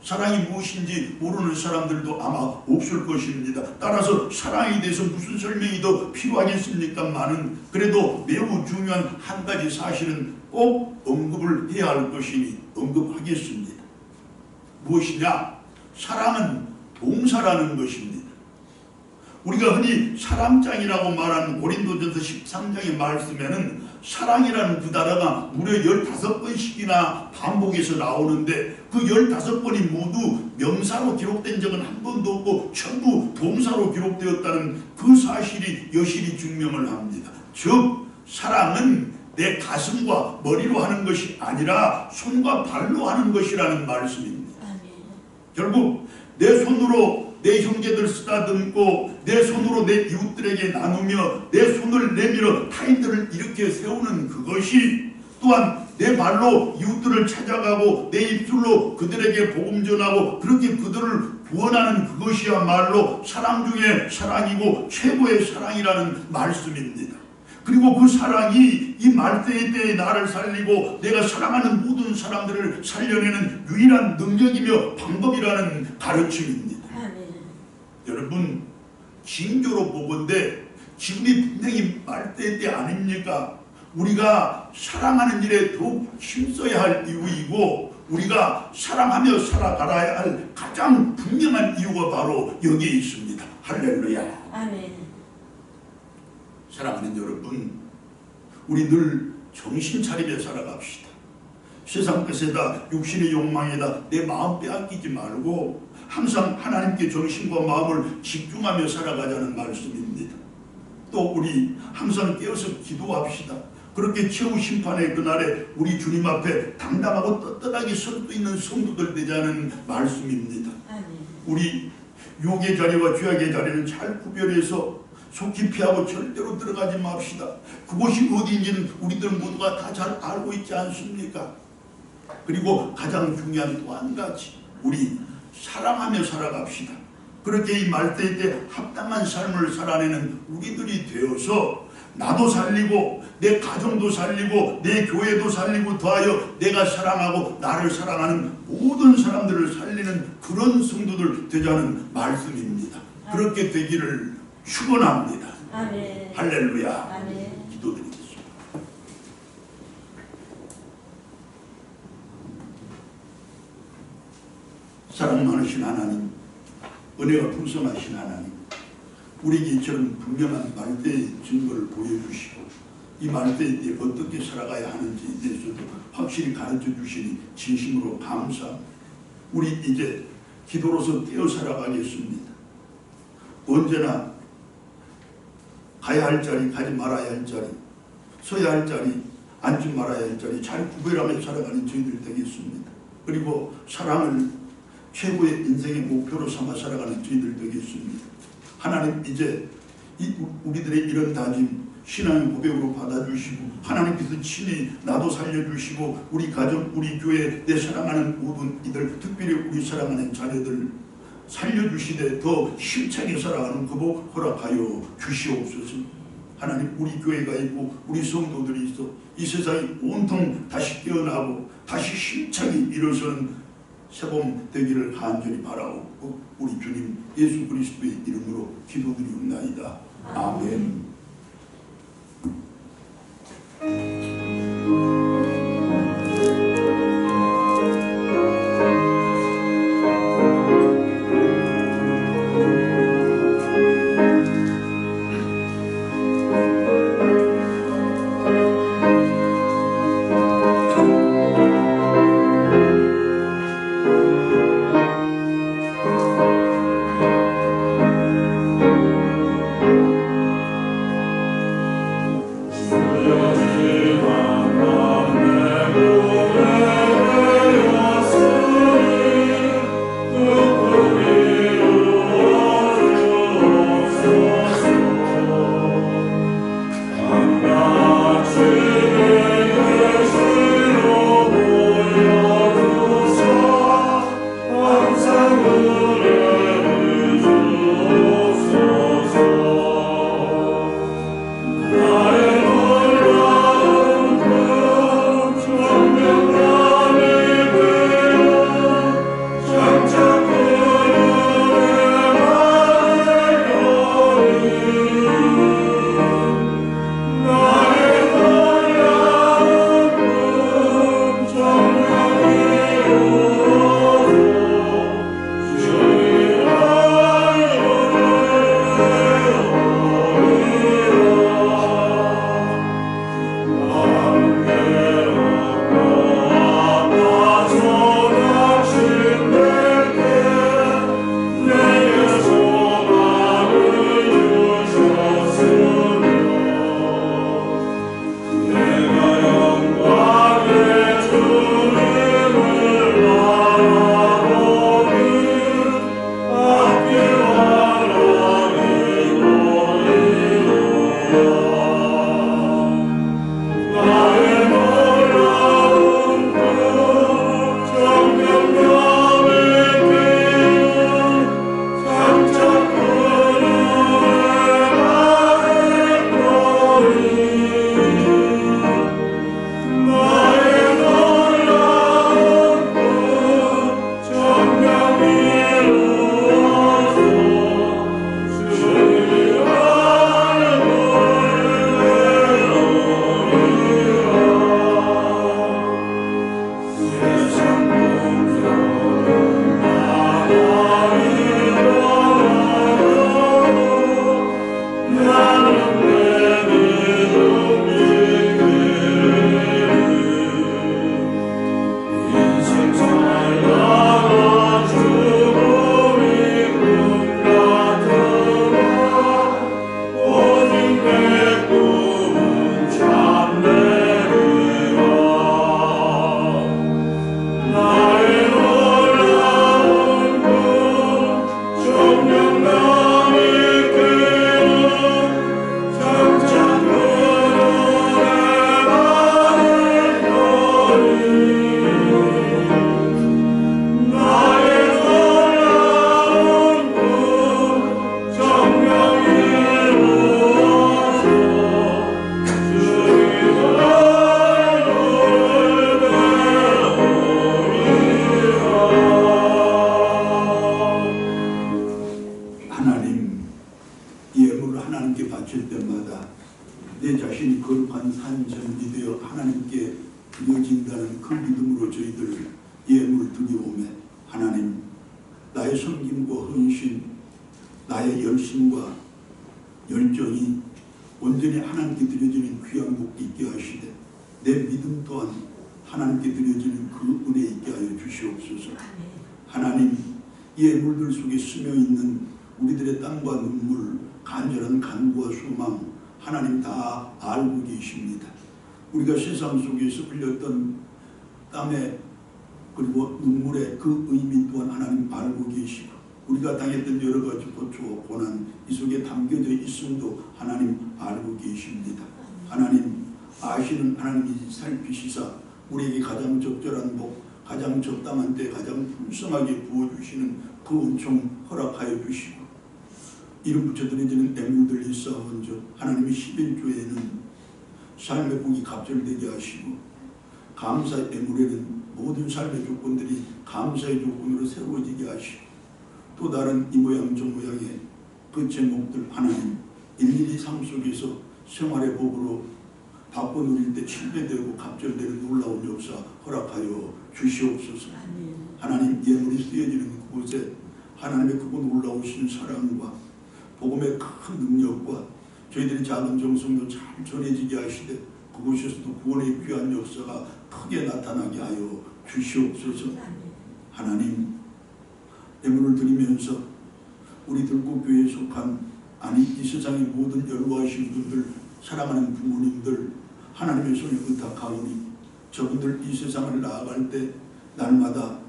사랑이 무엇인지 모르는 사람들도 아마 없을 것입니다. 따라서 사랑에 대해서 무슨 설명이 더 필요하겠습니까만은 그래도 매우 중요한 한 가지 사실은 꼭 언급을 해야 할 것이니 언급하겠습니다. 무엇이냐? 사랑은 동사라는 것입니다. 우리가 흔히 사랑장이라고 말하는 고린도전서 13장의 말씀에는 사랑이라는 그 단어가 무려 15번씩이나 반복해서 나오는데 그 15번이 모두 명사로 기록된 적은 한 번도 없고 전부 동사로 기록되었다는 그 사실이 여실히 증명을 합니다. 즉 사랑은 내 가슴과 머리로 하는 것이 아니라 손과 발로 하는 것이라는 말씀입니다. 결국 내 손으로 내 형제들 쓰다듬고 내 손으로 내 이웃들에게 나누며 내 손을 내밀어 타인들을 일으켜 세우는 그것이 또한 내 발로 이웃들을 찾아가고 내 입술로 그들에게 복음 전하고 그렇게 그들을 구원하는 그것이야말로 사랑 중에 사랑이고 최고의 사랑이라는 말씀입니다. 그리고 그 사랑이 이 말세의 때에 나를 살리고 내가 사랑하는 모든 사람들을 살려내는 유일한 능력이며 방법이라는 가르침입니다. 여러분 징조로 보건대 지금이 분명히 말세의 때 아닙니까? 우리가 사랑하는 일에 더욱 힘써야 할 이유이고 우리가 사랑하며 살아가야 할 가장 분명한 이유가 바로 여기에 있습니다. 할렐루야. 아멘. 사랑하는 여러분, 우리 늘 정신 차리며 살아갑시다. 세상 것에다 육신의 욕망에다 내 마음 빼앗기지 말고 항상 하나님께 정신과 마음을 집중하며 살아가자는 말씀입니다. 또 우리 항상 깨어서 기도합시다. 그렇게 최후 심판의 그날에 우리 주님 앞에 당당하고 떳떳하게 설 수 있는 성도들 되자는 말씀입니다. 우리 유혹의 자리와 죄악의 자리는 잘 구별해서 속히 피하고 절대로 들어가지 맙시다. 그곳이 어디인지는 우리들 모두가 다 잘 알고 있지 않습니까? 그리고 가장 중요한 또 한 가지, 우리 사랑하며 살아갑시다. 그렇게 이 말대에 때 합당한 삶을 살아내는 우리들이 되어서 나도 살리고 내 가정도 살리고 내 교회도 살리고 더하여 내가 사랑하고 나를 사랑하는 모든 사람들을 살리는 그런 성도들 되자는 말씀입니다. 그렇게 되기를 축원합니다. 아멘. 할렐루야. 아멘. 기도드리겠습니다. 사랑 많으신 하나님, 은혜가 풍성하신 하나님, 우리에게 이처럼 분명한 말대의 증거를 보여주시고 이 말대에 대해 어떻게 살아가야 하는지에 대해서도 확실히 가르쳐 주시니 진심으로 감사합니다. 우리 이제 기도로서 깨어 살아가겠습니다. 언제나 가야 할 자리, 가지 말아야 할 자리, 서야 할 자리, 앉지 말아야 할 자리 잘 구별하며 살아가는 저희들 되겠습니다. 그리고 사랑을 최고의 인생의 목표로 삼아 살아가는 저희들 되겠습니다. 하나님, 이제 우리들의 이런 다짐 신앙의 고백으로 받아주시고 하나님께서 친히 나도 살려주시고 우리 가정, 우리 교회, 내 사랑하는 모든 이들, 특별히 우리 사랑하는 자녀들 살려주시되 더 힘차게 살아가는 그복 허락하여 주시옵소서. 하나님, 우리 교회가 있고 우리 성도들이 있어 이 세상이 온통 다시 깨어나고 다시 힘차게 일어서는 새봄 되기를 간절히 바라옵고 우리 주님 예수 그리스도의 이름으로 기도드리옵나이다. 아멘. 하나님께 바칠 때마다 내 자신이 거룩한 산전이 되어 하나님께 드려진다는 그 믿음으로 저희들 예물 드려오매 하나님 나의 섬김과 헌신, 나의 열심과 열정이 온전히 하나님께 드려지는 귀한 복 있게 하시되 내 믿음 또한 하나님께 드려지는 그 은혜 있게 하여 주시옵소서. 하나님 예물들 속에 스며있는 우리들의 땀과 눈물, 간절한 간구와 소망 하나님 다 알고 계십니다. 우리가 세상 속에서 흘렸던 땀에 그리고 눈물의 그 의미 또한 하나님 알고 계시고 우리가 당했던 여러 가지 고초와 고난 이 속에 담겨져 있음도 하나님 알고 계십니다. 하나님 아시는 하나님이 살피시사 우리에게 가장 적절한 복, 가장 적당한 때 가장 풍성하게 부어주시는 그 은총 허락하여 주시고 이름 붙여 드려지는 애물들 있사온즉 하나님이 11조에는 삶의 복이 갑절되게 하시고 감사의 애물에는 모든 삶의 조건들이 감사의 조건으로 세워지게 하시고 또 다른 이 모양 저 모양의 그 제목들 하나님 일일이 삶 속에서 생활의 복으로 바꿔 누릴 때 칠배되고 갑절되는 놀라운 역사 허락하여 주시옵소서. 하나님 예물이 쓰여지는 그곳에 하나님의 그곳 놀라우신 사랑과 복음의 큰 능력과 저희들의 작은 정성도 잘 전해지게 하시되 그곳에서도 구원의 귀한 역사가 크게 나타나게 하여 주시옵소서. 하나님 예물을 드리면서 우리 들꽃교회에 속한 아니 이 세상의 모든 연로하신 분들 사랑하는 부모님들 하나님의 손에 의탁하오니 저분들 이 세상을 나아갈 때 날마다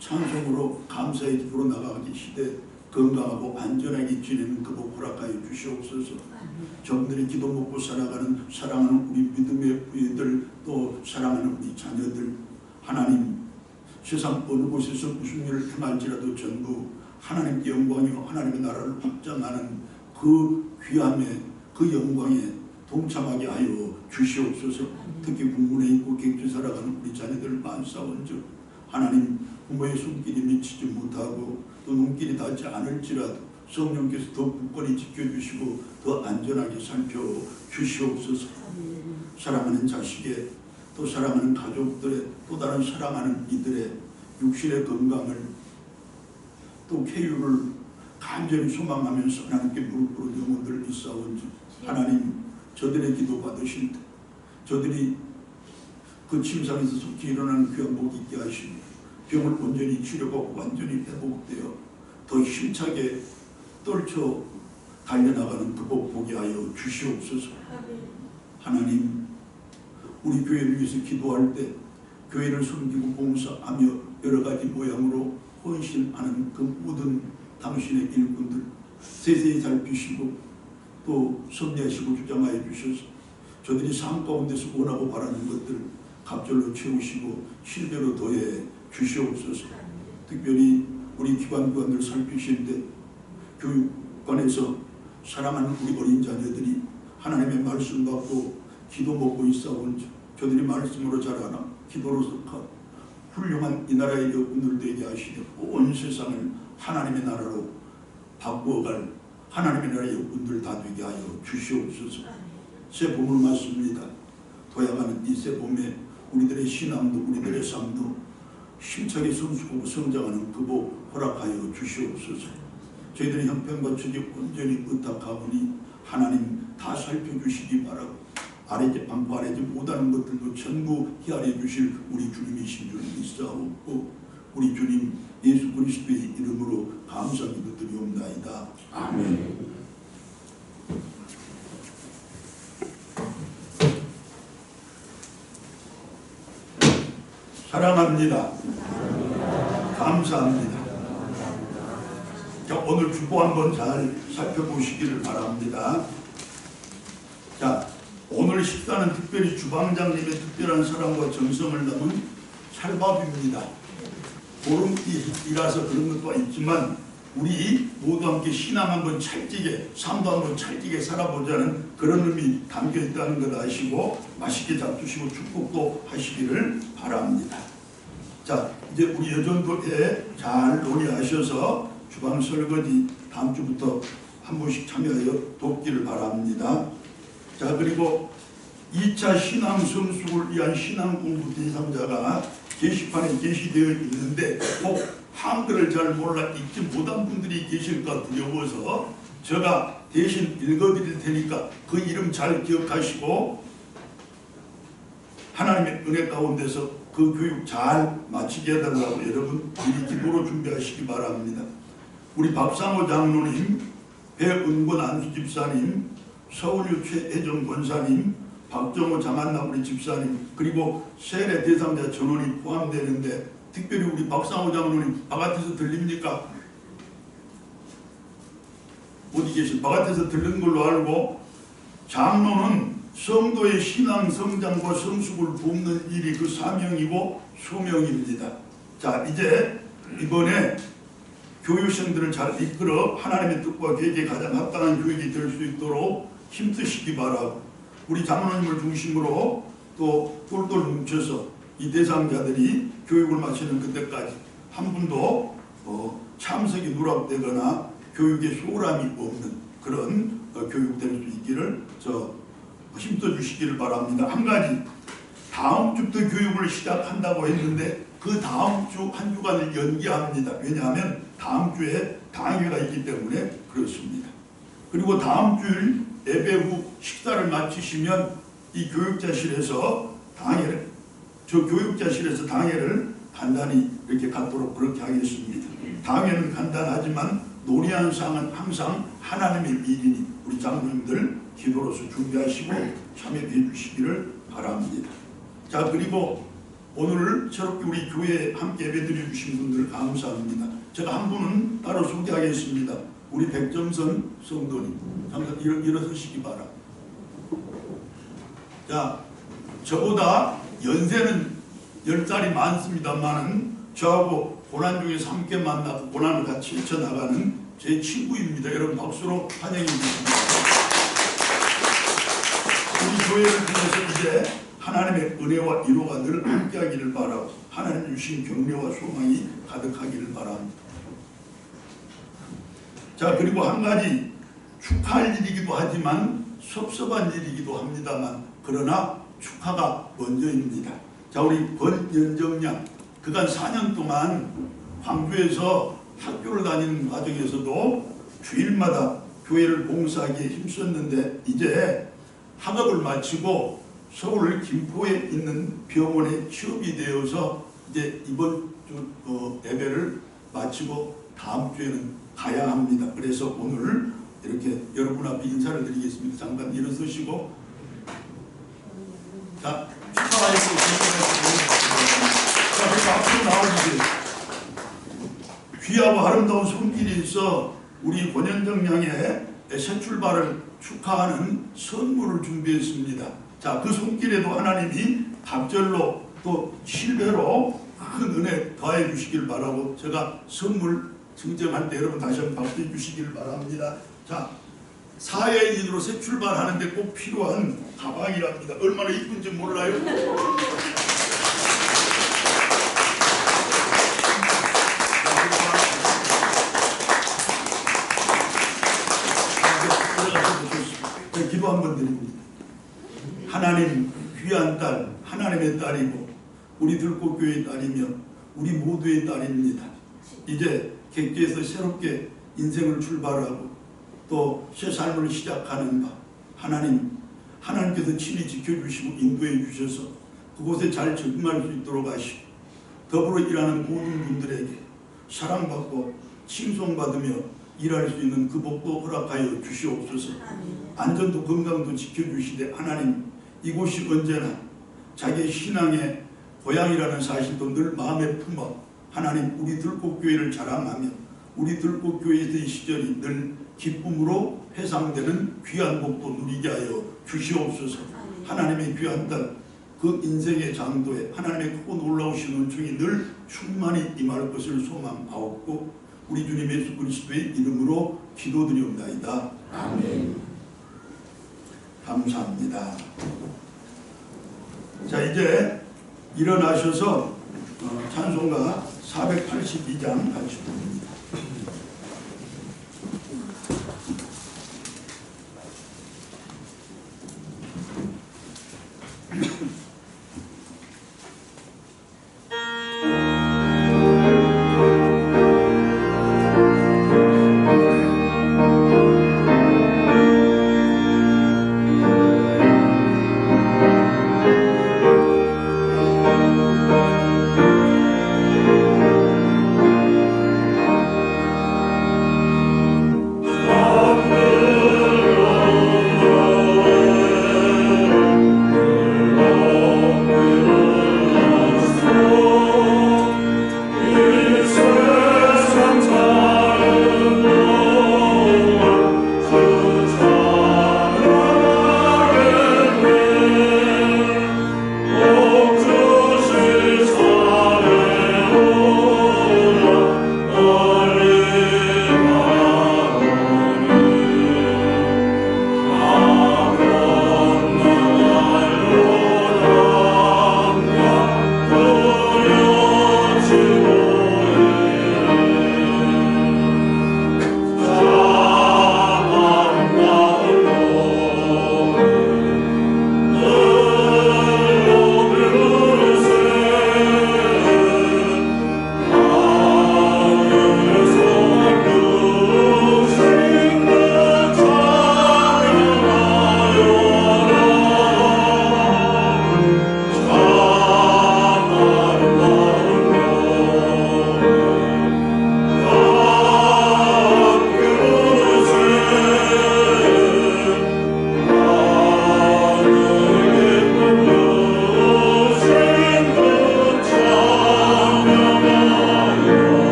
찬송으로 감사의 기도로 나가기 시대 건강하고 안전하게 지내는 그 복 허락하여 주시옵소서. 저분들이 기도 먹고 살아가는 사랑하는 우리 믿음의 부회들 또 사랑하는 우리 자녀들 하나님 세상 어느 곳에서 무슨 일을 행할지라도 전부 하나님께 영광이요 하나님의 나라를 확장하는 그 귀함에 그 영광에 동참하게 하여 주시옵소서. 특히 국문에 있고 객지 살아가는 우리 자녀들 만사원즉 하나님 부모의 손길이 미치지 못하고 또 눈길이 닿지 않을지라도 성령께서 더 굳건히 지켜주시고 더 안전하게 살펴주시옵소서. 사랑하는 자식의 또 사랑하는 가족들의 또 다른 사랑하는 이들의 육신의 건강을 또 쾌유를 간절히 소망하면서 하나님께 무릎 꿇은 영혼들 있사온즉 하나님 저들의 기도 받으실 때 저들이 그 침상에서 속히 일어나는 귀한 복 있게 하시고 병을 온전히 치료받고 완전히 회복되어 더 힘차게 떨쳐 달려나가는 그 복 보게 하여 주시옵소서. 하나님 우리 교회를 위해서 기도할 때 교회를 섬기고 봉사하며 여러 가지 모양으로 헌신하는 그 모든 당신의 일꾼들 세세히 살피시고 또 섭리하시고 주장하여 주셔서 저들이 삶 가운데서 원하고 바라는 것들 갑절로 채우시고 실대로 더해 주시옵소서. 특별히 우리 기관들 살피실 때 교육관에서 사랑하는 우리 어린 자녀들이 하나님의 말씀 받고 기도 먹고 있사온 저들이 말씀으로 자라나 기도로서 훌륭한 이 나라의 여군들 되게 하시되 온 세상을 하나님의 나라로 바꾸어갈 하나님의 나라의 여군들 다 되게 하여 주시옵소서. 새 봄을 맞습니다. 도약하는 이 새 봄에 우리들의 신앙도 우리들의 삶도 힘차게 성숙하고 성장하는 그 복 허락하여 주시옵소서. 저희들의 형편과 처지 온전히 의탁하오니 하나님 다 살펴주시기 바라고 방구 아래지 못하는 것들도 전부 헤아려 주실 우리 주님이신 줄 믿사옵고 우리 주님 예수 그리스도의 이름으로 감사기도 드리옵나이다. 아멘. 사랑합니다. 감사합니다. 자, 오늘 주보 한번 잘 살펴보시기를 바랍니다. 자, 오늘 식사는 특별히 주방장님의 특별한 사랑과 정성을 담은 찰밥입니다. 보름이라서 그런 것도 있지만 우리 모두 함께 신앙 한번 찰지게 삶도 한번 찰지게 살아보자는 그런 의미 담겨 있다는 것 아시고 맛있게 잡수시고 축복도 하시기를 바랍니다. 자, 이제 우리 여전도에 잘 논의하셔서 주방 설거지 다음 주부터 한 번씩 참여하여 돕기를 바랍니다. 자, 그리고 2차 신앙 성숙을 위한 신앙 공부 대상자가 게시판에 게시되어 있는데 꼭 한글을 잘 몰라 읽지 못한 분들이 계실까 두려워서 제가 대신 읽어드릴 테니까 그 이름 잘 기억하시고 하나님의 은혜 가운데서 그 교육 잘 마치게 해달라고 여러분 미리 기도로 준비하시기 바랍니다. 우리 박상호 장로님, 배은권 안수 집사님, 서울유 최혜정 권사님, 박정호 장한나 우리 집사님, 그리고 세례 대상자 전원이 포함되는데 특별히 우리 박상호 장로님 바깥에서 들립니까? 어디 계신? 바깥에서 들는 걸로 알고, 장로는 성도의 신앙 성장과 성숙을 돕는 일이 그 사명이고 소명입니다. 자, 이제 이번에 교육생들을 잘 이끌어 하나님의 뜻과 계획에 가장 합당한 교육이 될 수 있도록 힘쓰시기 바라고, 우리 장로님을 중심으로 또 똘똘 뭉쳐서 이 대상자들이 교육을 마치는 그때까지 한 분도 참석이 누락되거나 교육에 소홀함이 없는 그런 교육될 수 있기를 힘써 주시기를 바랍니다. 한 가지, 다음 주부터 교육을 시작한다고 했는데 그 다음 주 한 주간을 연기합니다. 왜냐하면 다음 주에 당회가 있기 때문에 그렇습니다. 그리고 다음 주일 예배 후 식사를 마치시면 이 교육자실에서 당회를 간단히 이렇게 갖도록 그렇게 하겠습니다. 당회는 간단하지만 논의한 사항은 항상 하나님의 일이니 우리 장로님들 기도로서 준비하시고 참여해 주시기를 바랍니다. 자, 그리고 오늘 새롭게 우리 교회에 함께 예배드려 주신 분들 감사합니다. 제가 한 분은 따로 소개하겠습니다. 우리 백점선 성도님, 잠깐 일어서시기 바랍니다. 자, 저보다 연세는 10살이 많습니다만은 저하고 고난 중에서 함께 만나고 고난을 같이 헤쳐나가는 제 친구입니다. 여러분 박수로 환영해 주십니다. 우리 교회를 통해서 이제 하나님의 은혜와 위로가 늘 함께하기를 바라고 하나님 주신 격려와 소망이 가득하기를 바랍니다. 자, 그리고 한 가지 축하할 일이기도 하지만 섭섭한 일이기도 합니다만 그러나 축하가 먼저입니다. 자, 우리 권연정양 그간 4년 동안 광주에서 학교를 다니는 과정에서도 주일마다 교회를 봉사하기에 힘썼는데 이제 학업을 마치고 서울 김포에 있는 병원에 취업이 되어서 이제 이번 주 예배를 마치고 다음 주에는 가야 합니다. 그래서 오늘 이렇게 여러분 앞에 인사를 드리겠습니다. 잠깐 일어서시고, 자, 축하하시고 자, 그래서 앞으로 나와주세요. 귀하고 아름다운 손길이 있어 우리 권현정 양의 새 출발을 축하하는 선물을 준비했습니다. 자, 그 손길에도 하나님이 갑절로 또 실배로 큰 은혜 더해 주시길 바라고 제가 선물 증정할 때 여러분 다시 한번 박수해 주시길 바랍니다. 자, 사회인으로 새 출발하는데 꼭 필요한 가방이랍니다. 얼마나 이쁜지 몰라요? 기도 한번 드립니다. 하나님 귀한 딸, 하나님의 딸이고 우리 들꽃교회의 딸이며 우리 모두의 딸입니다. 이제 객지에서 새롭게 인생을 출발하고 또 새 삶을 시작하는 바 하나님께서 친히 지켜주시고 인도해 주셔서 그곳에 잘 적응할 수 있도록 하시고 더불어 일하는 모든 분들에게 사랑받고 칭송받으며 일할 수 있는 그 복도 허락하여 주시옵소서. 안전도 건강도 지켜주시되 하나님 이곳이 언제나 자기의 신앙의 고향이라는 사실도 늘 마음에 품어 하나님 우리 들꽃교회를 자랑하며 우리 들꽃교회의 시절이 늘 기쁨으로 회상되는 귀한 복도 누리게 하여 주시옵소서. 하나님의 귀한 딸 그 인생의 장도에 하나님의 크고 놀라우신 은총이 늘 충만히 임할 것을 소망하옵고 우리 주님 예수 그리스도의 이름으로 기도드리옵나이다. 아멘. 감사합니다. 자, 이제 일어나셔서 찬송가 482장 같이 부릅니다.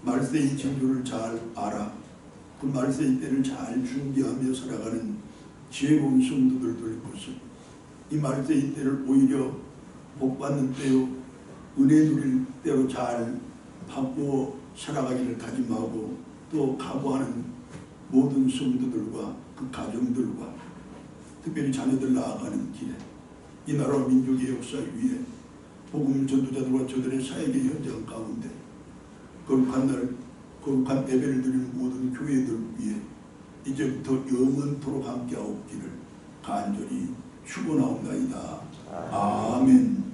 말세의 징조를 잘 알아 그 말세의 때를 잘 준비하며 살아가는 지혜로운 성도들 될 것을 이 말세의 때를 오히려 복받는 때요 은혜 누릴 때로 잘 바꾸어 살아가기를 다짐하고 또 각오하는 모든 성도들과 그 가정들과 특별히 자녀들 나아가는 길에 이 나라와 민족의 역사 위에 복음 전도자들과 저들의 사역의 현장 가운데 거룩한 날 거룩한 예배를 드리는 모든 교회들 위에 이제부터 영원토록 함께하옵기를 간절히 축원하옵나이다. 아멘.